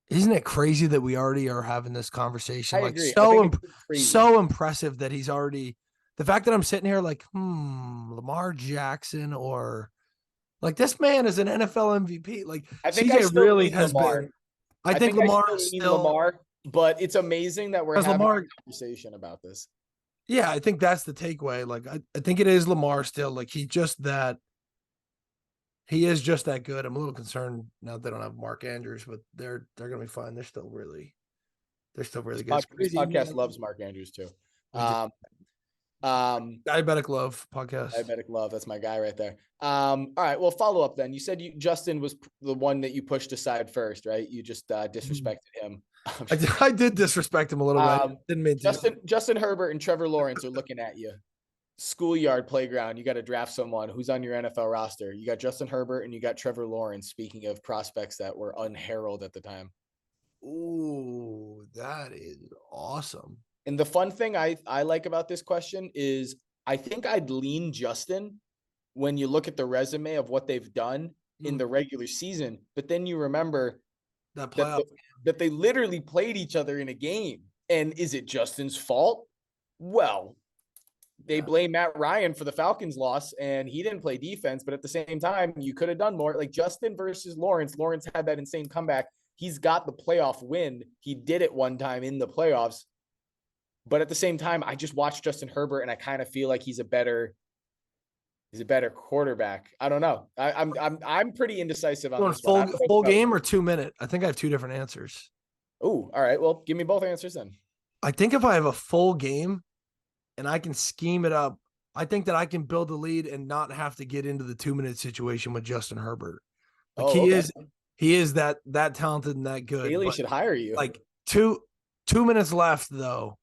Isn't it crazy that we already are having this conversation?
I
like
agree.
so impressive that he's already the fact that I'm sitting here like, Lamar Jackson or Like this man is an NFL MVP. Like
I think I
CJ
still
really
lean
has
Lamar.
been. I
I
think
think I
Lamar
still
is
lean
still
Lamar, but it's amazing that we're
because
having
Lamar.
a conversation about this.
Yeah, I think that's the takeaway. Like I think it is Lamar still. Like he is just that good. I'm a little concerned now they don't have Mark Andrews, but they're gonna be fine. They're still really good. It's
This
crazy,
podcast
man.
loves Mark Andrews too.
We do.
Um, um,
Diabetic Love podcast.
Diabetic love. That's my guy right there. All right. Well, follow up then. You said Justin was the one that you pushed aside first, right? You just disrespected him.
I did disrespect him a little bit. Didn't mean to.
Justin Herbert and Trevor Lawrence are looking at you. Schoolyard playground. You got to draft someone who's on your NFL roster. You got Justin Herbert and you got Trevor Lawrence. Speaking of prospects that were unheralded at the time.
Ooh, that is awesome.
And the fun thing I like about this question is I think I'd lean Justin when you look at the resume of what they've done in the regular season, but then you remember
That
that
playoff.
that they literally played each other in a game. And is it Justin's fault? Well, they blame Matt Ryan for the Falcons loss and he didn't play defense, but at the same time, you could have done more. Like Justin versus Lawrence. Lawrence had that insane comeback. He's got the playoff win. He did it one time in the playoffs. But at the same time, I just watched Justin Herbert and I kind of feel like he's a better quarterback. I don't know. I'm pretty indecisive on this one.
Full game or 2 minute? I think I have two different answers.
Oh, all right. Well, give me both answers then.
I think if I have a full game and I can scheme it up, I think that I can build a lead and not have to get into the 2 minute situation with Justin Herbert. Like he is that talented and that good.
Bailey should hire you.
Like 2 minutes left though.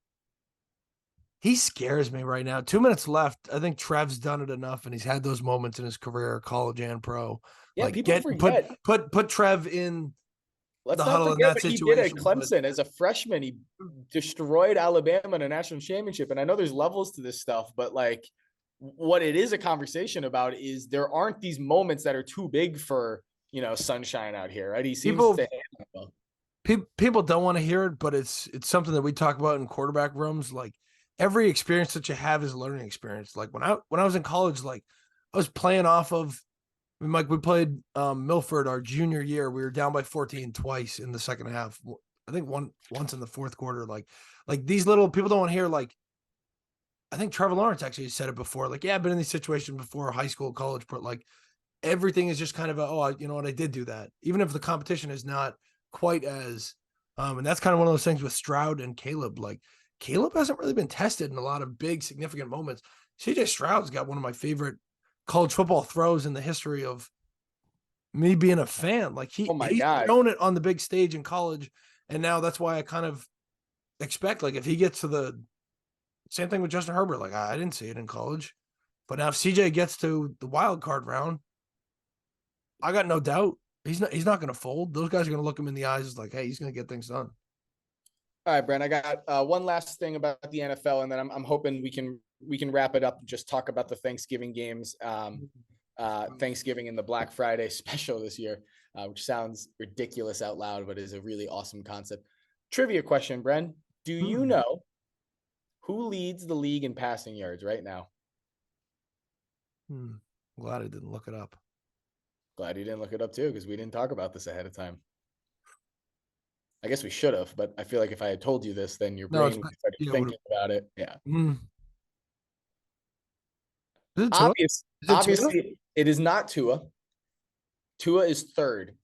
He scares me right now. 2 minutes left. I think Trev's done it enough, and he's had those moments in his career, college and pro.
Yeah,
like
people forget.
Put Trev in
Let's
the
not
huddle
forget
in that
what
situation.
he did at Clemson as a freshman. He destroyed Alabama in a national championship. And I know there's levels to this stuff, but like what it is a conversation about is there aren't these moments that are too big for, sunshine out here, right? He seems to handle
people don't want to hear it, but it's something that we talk about in quarterback rooms. Like every experience that you have is a learning experience. Like when I was in college, like I was playing off of, like we played Milford our junior year. We were down by 14 twice in the second half. I think once in the fourth quarter. Like these little people don't want to hear. Like I think Trevor Lawrence actually said it before. Like yeah, I've been in these situations before, high school, college, but like everything is just kind of you know what, I did do that, even if the competition is not quite as. And that's kind of one of those things with Stroud and Caleb. Like Caleb hasn't really been tested in a lot of big significant moments. CJ Stroud's got one of my favorite college football throws in the history of me being a fan. Like he's shown it on the big stage in college, and now that's why I kind of expect like if he gets to the same thing with Justin Herbert, like I didn't see it in college, but now if CJ gets to the wild card round, I got no doubt he's not going to fold. Those guys are going to look him in the eyes like, hey, he's going to get things done.
All right, Brent, I got one last thing about the NFL, and then I'm hoping we can wrap it up and just talk about the Thanksgiving games. Thanksgiving and the Black Friday special this year, which sounds ridiculous out loud, but is a really awesome concept. Trivia question, Bren. Do you know who leads the league in passing yards right now?
Glad I didn't look it up.
Glad you didn't look it up too, because we didn't talk about this ahead of time. I guess we should have, but I feel like if I had told you this, then your brain would start thinking about it. Yeah.
Is it Tua?
Obviously, it is not Tua. Tua is third.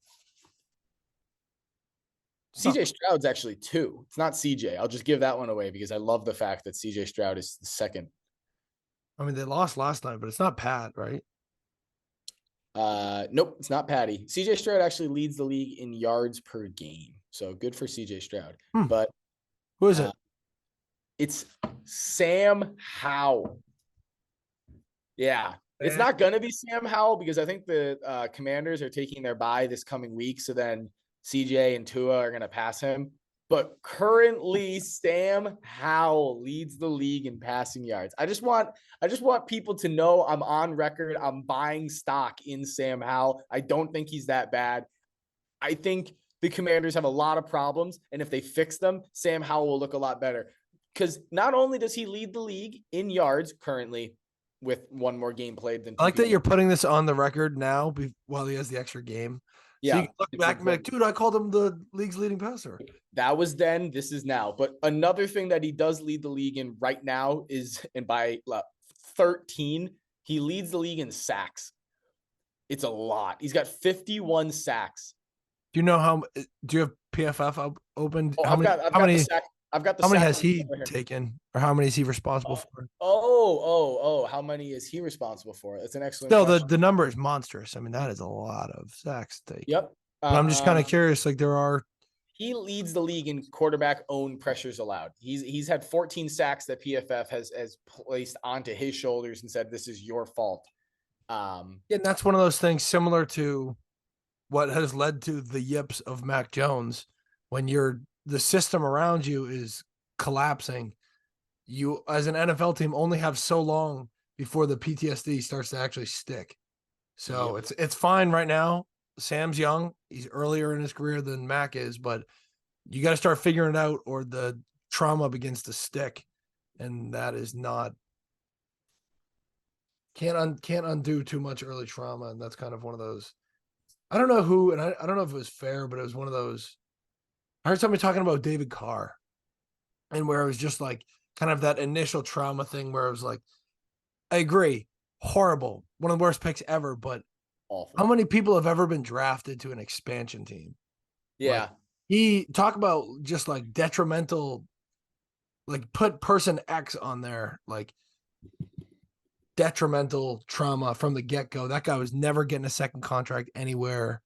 CJ Stroud's actually 2. It's not CJ. I'll just give that one away because I love the fact that CJ Stroud is the second.
I mean, they lost last night, but it's not Pat, right?
Nope, it's not Patty. CJ Stroud actually leads the league in yards per game. So good for CJ Stroud. But
who is it?
It's Sam Howell. Yeah. It's not going to be Sam Howell because I think the Commanders are taking their bye this coming week. So then CJ and Tua are going to pass him. But currently, Sam Howell leads the league in passing yards. I just want people to know I'm on record. I'm buying stock in Sam Howell. I don't think he's that bad. I think the Commanders have a lot of problems, and if they fix them, Sam Howell will look a lot better. Because not only does he lead the league in yards currently, with one more game played than
I
two
like that
people.
you're putting this on the record now while he has the extra game. So you
Yeah,
can look
it's
back and be like,
important.
dude, I called him the league's leading passer.
That was then, this is now. But another thing that he does lead the league in right now is, and by 13, he leads the league in sacks. It's a lot. He's got 51 sacks.
Do you know do you have PFF opened?
Oh,
How many,
I've
how
got the
many,
sack. I've got the
how many
sack
has
leader
he
right here.
taken or how many is he responsible
Oh,
for?
how many is he responsible for? That's an excellent
Still,
question.
the number is monstrous. I mean, that is a lot of sacks taken.
Yep.
But I'm just kind of curious. Like there are
He leads the league in quarterback own pressures allowed. He's had 14 sacks that PFF has placed onto his shoulders and said, this is your fault.
and that's one of those things similar to what has led to the yips of Mac Jones. When the system around you is collapsing, you as an NFL team only have so long before the PTSD starts to actually stick. So
Yep.
it's fine right now. Sam's young. He's earlier in his career than Mac is, but you got to start figuring it out or the trauma begins to stick. And that is not can't undo too much early trauma. And that's kind of one of those. I don't know who, and I don't know if it was fair, but it was one of those. I heard somebody talking about David Carr and where it was just like kind of that initial trauma thing where it was like, I agree, horrible, one of the worst picks ever, but
Awful.
how many people have ever been drafted to an expansion team? Like
Yeah.
he talk about just like detrimental, like put person X on there, like detrimental trauma from the get go. That guy was never getting a second contract anywhere.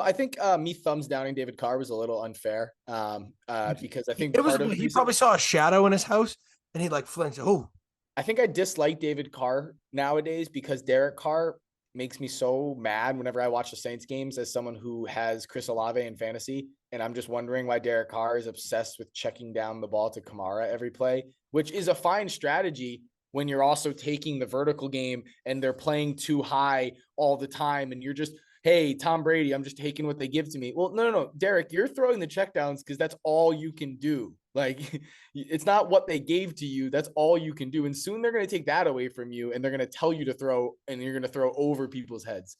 I think me thumbs downing David Carr was a little unfair because I think
It was
part of the
he
reason
probably saw a shadow in his house and he like flinched. Oh,
I think I dislike David Carr nowadays because Derek Carr makes me so mad whenever I watch the Saints games as someone who has Chris Olave in fantasy. And I'm just wondering why Derek Carr is obsessed with checking down the ball to Kamara every play, which is a fine strategy when you're also taking the vertical game and they're playing too high all the time. And you're just, hey, Tom Brady, I'm just taking what they give to me. Well, no. Derek, you're throwing the checkdowns because that's all you can do. Like, it's not what they gave to you. That's all you can do. And soon they're going to take that away from you and they're going to tell you to throw and you're going to throw over people's heads.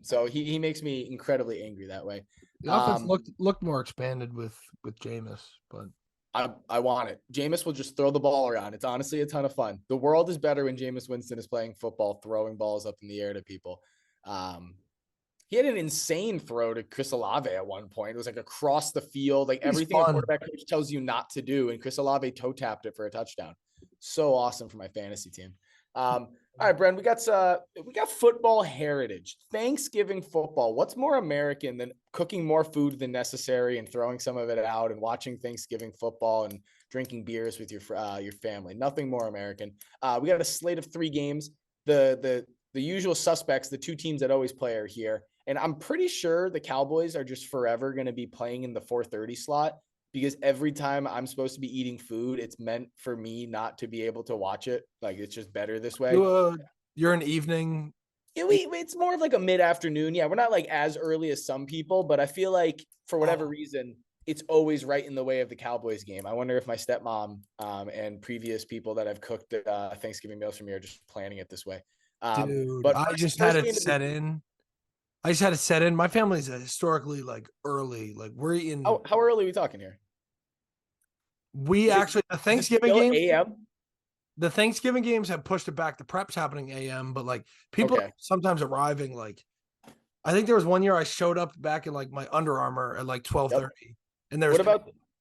So he makes me incredibly angry that way.
the offense looked more expanded with Jameis, but
I want it. Jameis will just throw the ball around. It's honestly a ton of fun. The world is better when Jameis Winston is playing football, throwing balls up in the air to people. He had an insane throw to Chris Olave at one point. It was like across the field, like everything a quarterback coach tells you not to do. And Chris Olave toe tapped it for a touchdown. So awesome for my fantasy team. All right, Bren, we got football heritage, Thanksgiving football. What's more American than cooking more food than necessary and throwing some of it out and watching Thanksgiving football and drinking beers with your family? Nothing more American. We got a slate of 3 games. The usual suspects, the 2 teams that always play are here. And I'm pretty sure the Cowboys are just forever going to be playing in the 4:30 slot because every time I'm supposed to be eating food, it's meant for me not to be able to watch it. Like it's just better this way.
you're an evening.
It's more of like a mid-afternoon. Yeah, we're not like as early as some people, but I feel like for whatever reason, it's always right in the way of the Cowboys game. I wonder if my stepmom and previous people that I've cooked Thanksgiving meals for me are just planning it this way.
Dude,
But
I just had it set in. I just had it set in. My family's historically like early. Like we're eating.
How early are we talking here?
We actually the Thanksgiving
still
games.
AM?
The Thanksgiving games have pushed it back. The prep's happening AM, but like people sometimes arriving like. I think there was one year I showed up back in like my Under Armour at like 12:30, and there's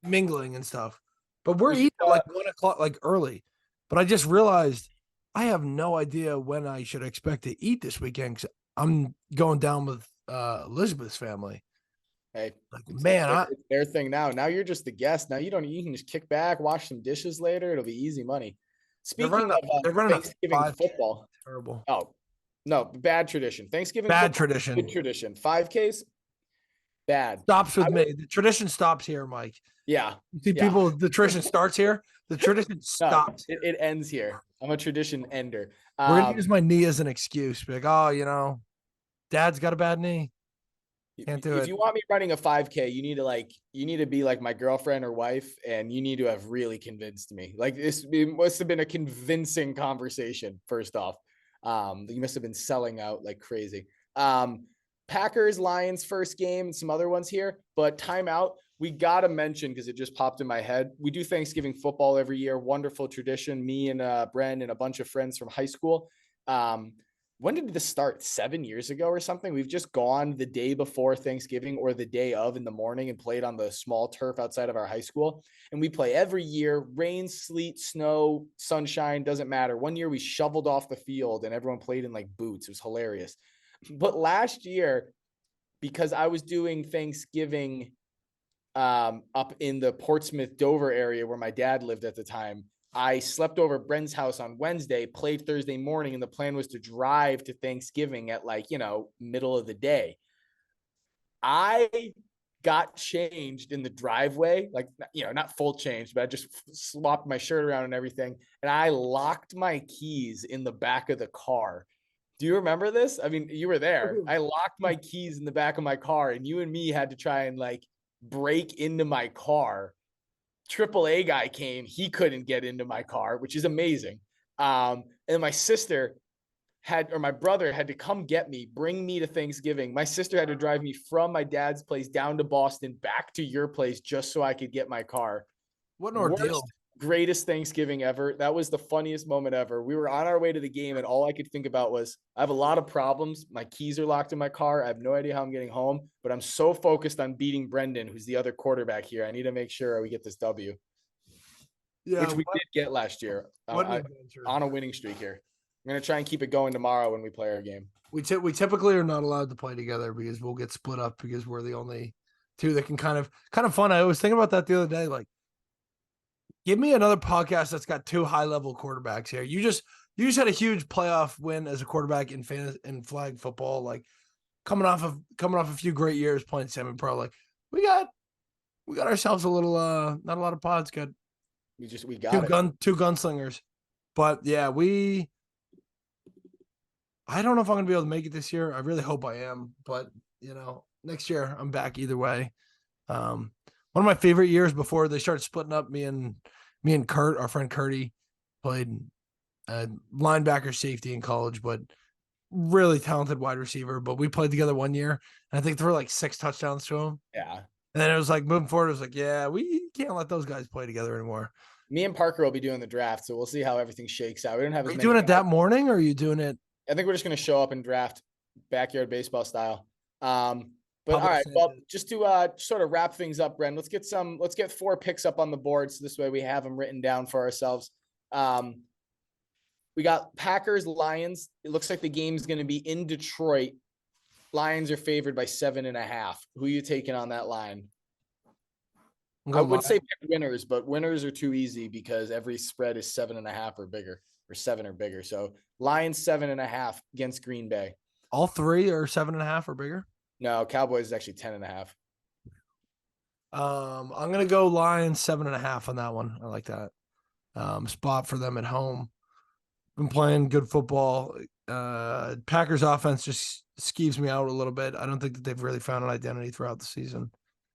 mingling and stuff. But we're eating at like 1:00, like early. But I just realized I have no idea when I should expect to eat this weekend because I'm going down with Elizabeth's family.
Hey,
like man,
it's their thing now. Now you're just the guest. Now you can just kick back, wash some dishes later. It'll be easy money. Speaking of Thanksgiving football,
terrible.
Oh no, bad tradition. Thanksgiving
bad
football,
tradition.
Good tradition. 5Ks, bad.
Stops with me. The tradition stops here, Mike.
Yeah.
You see people. The tradition starts here. The tradition stops.
It ends here. I'm a tradition ender.
We're gonna use my knee as an excuse. Be like, oh, Dad's got a bad knee. Can't do
If
it.
you want me running a 5K, you need to be like my girlfriend or wife, and you need to have really convinced me. Like this must have been a convincing conversation. First off, you must have been selling out like crazy. Packers Lions first game, some other ones here, but timeout. We gotta mention because it just popped in my head. We do Thanksgiving football every year. Wonderful tradition. Me and Bren and a bunch of friends from high school. When did this start? 7 years ago or something? We've just gone the day before Thanksgiving or the day of in the morning and played on the small turf outside of our high school. And we play every year, rain, sleet, snow, sunshine, doesn't matter. One year we shoveled off the field and everyone played in like boots. It was hilarious. But last year, because I was doing Thanksgiving up in the Portsmouth, Dover area where my dad lived at the time, I slept over at Bren's house on Wednesday, played Thursday morning, and the plan was to drive to Thanksgiving at like, middle of the day. I got changed in the driveway, like, not full change, but I just swapped my shirt around and everything. And I locked my keys in the back of the car. Do you remember this? I mean, you were there. I locked my keys in the back of my car, and you and me had to try and like break into my car. AAA guy came. He couldn't get into my car, which is amazing. And my sister or my brother had to come get me, bring me to Thanksgiving. My sister had to drive me from my dad's place down to Boston, back to your place, just so I could get my car.
What an
Worst,
ordeal.
greatest Thanksgiving ever. That was the funniest moment ever. We were on our way to the game, and all I could think about was, I have a lot of problems. My keys are locked in my car. I have no idea how I'm getting home, but I'm so focused on beating Brendan, who's the other quarterback here. I need to make sure we get this W,
Yeah.
which we did get last year
What an adventure.
on a winning streak here. I'm going to try and keep it going tomorrow when we play our game.
We typically are not allowed to play together because we'll get split up because we're the only two that can kind of fun. I was thinking about that the other day. Like, give me another podcast that's got two high level quarterbacks here. You just had a huge playoff win as a quarterback in flag football. Like, coming off a few great years playing semi-pro. Like, we got ourselves a little not a lot of pods. Got
We got
two gunslingers. But yeah, I don't know if I'm gonna be able to make it this year. I really hope I am, but next year I'm back either way. One of my favorite years before they started splitting up, me and Kurt, our friend Curdy, played linebacker safety in college, but really talented wide receiver. But we played together one year, and I think there were like 6 touchdowns to him.
Yeah.
And then it was like moving forward, it was like, yeah, we can't let those guys play together anymore.
Me and Parker will be doing the draft, so we'll see how everything shakes out. We don't have
Are
as
you
many
doing it
guys.
that morning, or are you doing it?
I think we're just going to show up and draft backyard baseball style. But
Pablo
all right, well,
Sanchez.
just to sort of wrap things up, Bren, let's get 4 picks up on the board, so this way we have them written down for ourselves. We got Packers, Lions. It looks like the game's going to be in Detroit. Lions are favored by 7.5. Who are you taking on that line? I would say pick winners, but winners are too easy because every spread is 7.5 or bigger, or 7 or bigger. So Lions 7.5 against Green Bay.
All 3 are 7.5 or bigger.
No, Cowboys is actually 10.5.
I'm gonna go Lions 7.5 on that one. I like that. Spot for them at home. Been playing good football. Packers offense just skeeves me out a little bit. I don't think that they've really found an identity throughout the season.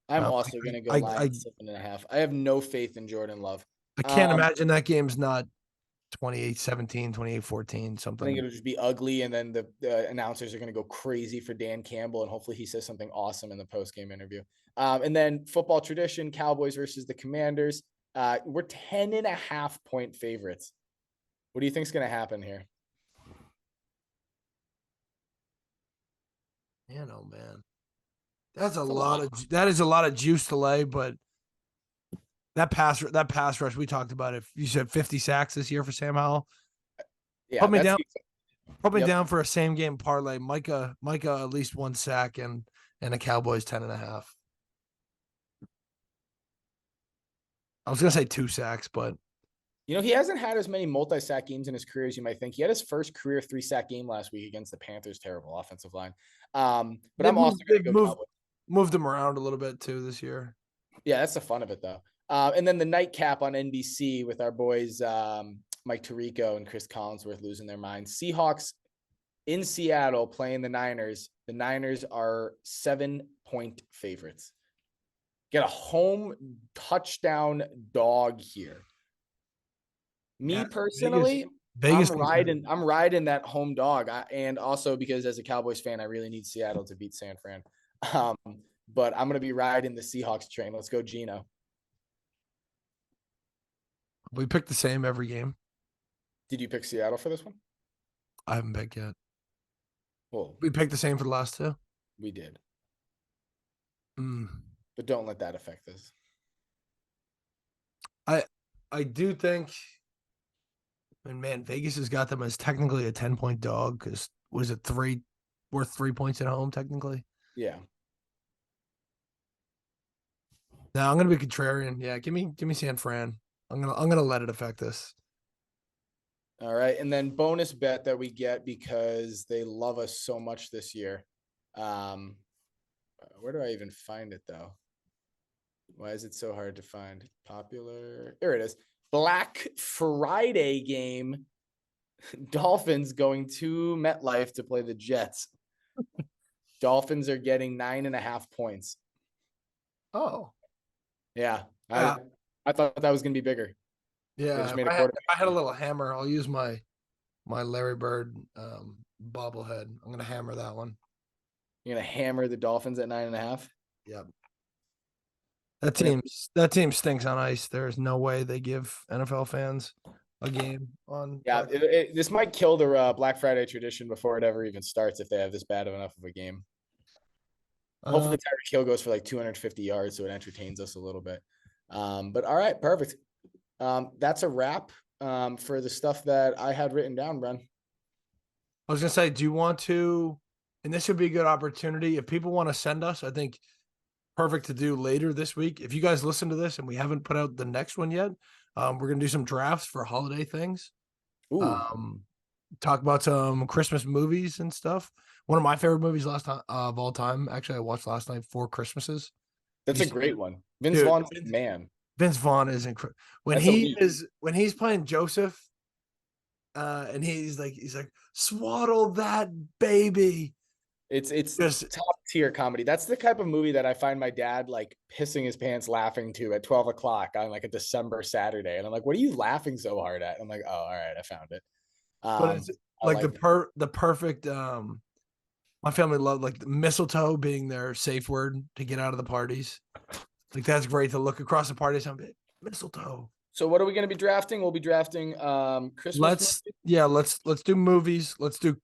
I'm also going to go Lions 7.5. I have no faith in Jordan Love.
I can't imagine that game's not 28-17, 28-14, something.
I think it'll just be ugly, and then the announcers are going to go crazy for Dan Campbell, and hopefully he says something awesome in the post-game interview. And then football tradition, Cowboys versus the Commanders. We're 10.5 point favorites. What do you think is going to happen here?
Man, oh man. That is a lot of juice to lay, but that pass rush we talked about. If you said 50 sacks this year for Sam Howell,
Yeah,
put me down for a same game parlay. Micah at least 1 sack and a Cowboys 10.5. I was gonna say 2 sacks, but
he hasn't had as many multi-sack games in his career as you might think. He had his first career 3-sack game last week against the Panthers' terrible offensive line. But I'm also going to go Cowboys.
Moved him around a little bit too this year.
Yeah, that's the fun of it though. And then the nightcap on NBC with our boys Mike Tirico and Chris Collinsworth losing their minds. Seahawks in Seattle playing the Niners. The Niners are 7-point favorites. Get a home touchdown dog here. Me
Yeah,
personally, I'm
Vegas is
riding that home dog. And also because as a Cowboys fan, I really need Seattle to beat San Fran. Um, but I'm going to be riding the Seahawks train. Let's go, Gino.
we pick the same every game.
Did you pick Seattle for this one?
I haven't picked yet.
Well,
We picked the same for the last two.
we did.
Mm.
But don't let that affect this.
I do think, and man, Vegas has got them as technically a 10-point dog because was it worth 3 points at home technically?
Yeah.
No, I'm gonna be contrarian. Yeah, give me San Fran. I'm gonna let it affect this.
All right. And then bonus bet that we get because they love us so much this year. Where do I even find it though? Why is it so hard to find? Popular. Here it is. Black Friday game. Dolphins going to MetLife to play the Jets. Dolphins are getting 9.5 points.
Oh,
Yeah.
yeah,
I thought that was going to be bigger. They
yeah.
just
If
made a
I had,
quarter.
if I had a little hammer, I'll use my Larry Bird bobblehead. I'm gonna hammer that one.
You're going to hammer the Dolphins at 9.5.
Yep. That team stinks on ice. There's no way they give NFL fans a game on.
Yeah, this might kill the Black Friday tradition before it ever even starts if they have this bad of enough of a game. Hopefully, Tyreek Hill goes for like 250 yards, so it entertains us a little bit. But all right, perfect. That's a wrap for the stuff that I had written down, Bren.
I was gonna say, do you want to? And this would be a good opportunity if people want to send us. I think perfect to do later this week. If you guys listen to this and we haven't put out the next one yet, we're gonna do some drafts for holiday things.
Ooh,
Talk about some Christmas movies and stuff. One of my favorite movies last time of all time. Actually, I watched last night, Four Christmases.
that's a great one. Vince
Dude,
Vaughn's man.
Vince Vaughn is incredible.
That's elite.
When he's playing Joseph, and he's like swaddle that baby.
It's
Just
top tier comedy. That's the type of movie that I find my dad like pissing his pants laughing to at 12 o'clock on like a December Saturday. And I'm like, what are you laughing so hard at? I'm like, oh, all right, I found it.
but it's
I
like
like
the perfect my family loved like the mistletoe being their safe word to get out of the parties. Like that's great to look across the parties and be mistletoe.
So what are we going to be drafting? We'll be drafting Christmas
Let's do movies. Let's do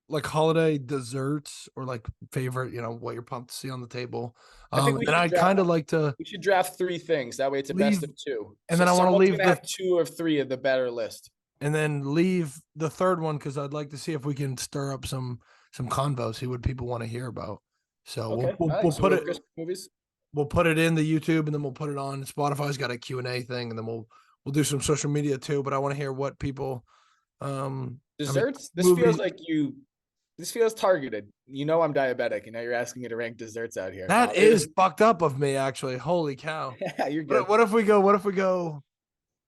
like holiday desserts or like favorite, what you're pumped to see on the table.
I think we
And
should
I
draft
kind of like to
we should draft 3 things. That way it's a
leave,
best of 2.
and
So
then I want to
someone's
leave
going to have 2 of 3 of the better list.
and then leave the third one because I'd like to see if we can stir up some convo, see what people want to hear about. So
Okay.
we'll
So
put it
Christmas movies.
we'll put it in the YouTube and then we'll put it on Spotify's got a Q&A thing and then we'll do some social media too. But I want to hear what people
Desserts.
movies.
This feels targeted. You know I'm diabetic, and now you're asking me to rank desserts out here.
That is fucked up of me, actually. Holy cow!
Yeah, you're good.
What if we go? What if we go?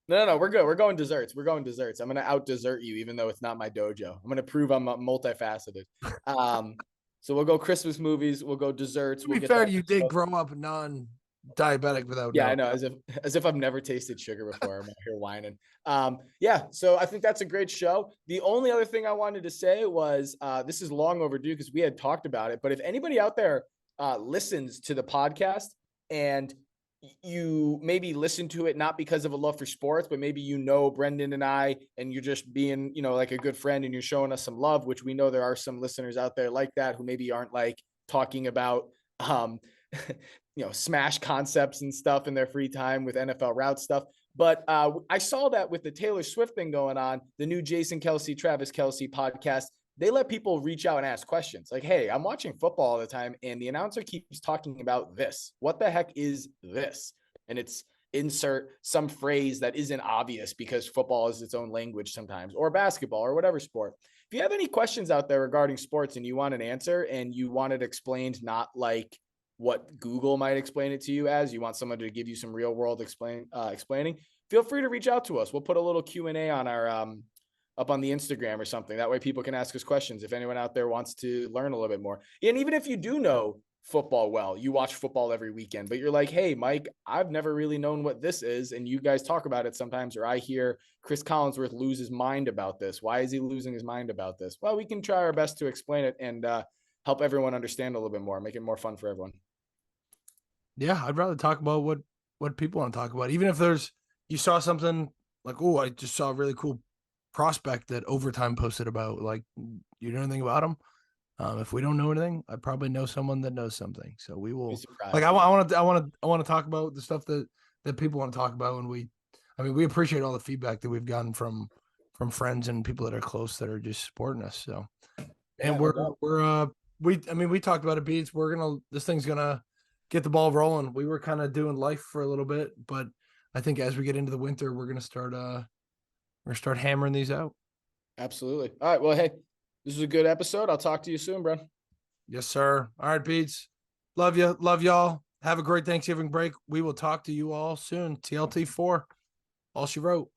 No, we're good. We're going desserts. I'm gonna out dessert you, even though it's not my dojo. I'm gonna prove I'm multifaceted. So we'll go Christmas movies. We'll go desserts.
To
we'll
be fair, you did grow up non-diabetic without.
Yeah, I
knowing.
know. As if I've never tasted sugar before. I'm out here whining. Yeah. So I think that's a great show. The only other thing I wanted to say was this is long overdue because we had talked about it. But if anybody out there listens to the podcast and you maybe listen to it not because of a love for sports, but maybe Brendan and I, and you're just being like a good friend and you're showing us some love, which we know there are some listeners out there like that who maybe aren't like talking about smash concepts and stuff in their free time with NFL route stuff. But I saw that with the Taylor Swift thing going on, the new Jason Kelsey, Travis Kelsey podcast, they let people reach out and ask questions like, hey, I'm watching football all the time and the announcer keeps talking about this. What the heck is this? And it's insert some phrase that isn't obvious because football is its own language sometimes, or basketball or whatever sport. If you have any questions out there regarding sports and you want an answer and you want it explained, not like what Google might explain it to you as, you want someone to give you some real world explaining, feel free to reach out to us. We'll put a little Q&A on up on the Instagram or something. That way people can ask us questions if anyone out there wants to learn a little bit more. And even if you do know football well, you watch football every weekend, but you're like, hey, Mike, I've never really known what this is. And you guys talk about it sometimes, or I hear Chris Collinsworth lose his mind about this. Why is he losing his mind about this? Well, we can try our best to explain it and help everyone understand a little bit more, make it more fun for everyone.
Yeah, I'd rather talk about what people want to talk about. Even if you saw something like, oh, I just saw a really cool prospect that Overtime posted about. Like, you know anything about him? If we don't know anything, I probably know someone that knows something. So we
Be
will. Like,
surprised.
I want to talk about the stuff that people want to talk about, and we appreciate all the feedback that we've gotten from friends and people that are close that are just supporting us. So,
Yeah,
and
no doubt.
we talked about it, Beats. This thing's gonna get the ball rolling. We were kind of doing life for a little bit, but I think as we get into the winter, we're gonna start hammering these out.
Absolutely. All right. Well, hey, this was a good episode. I'll talk to you soon, bro.
Yes, sir. All right, Beats. Love you. Love y'all. Have a great Thanksgiving break. We will talk to you all soon. TLT 4. All she wrote.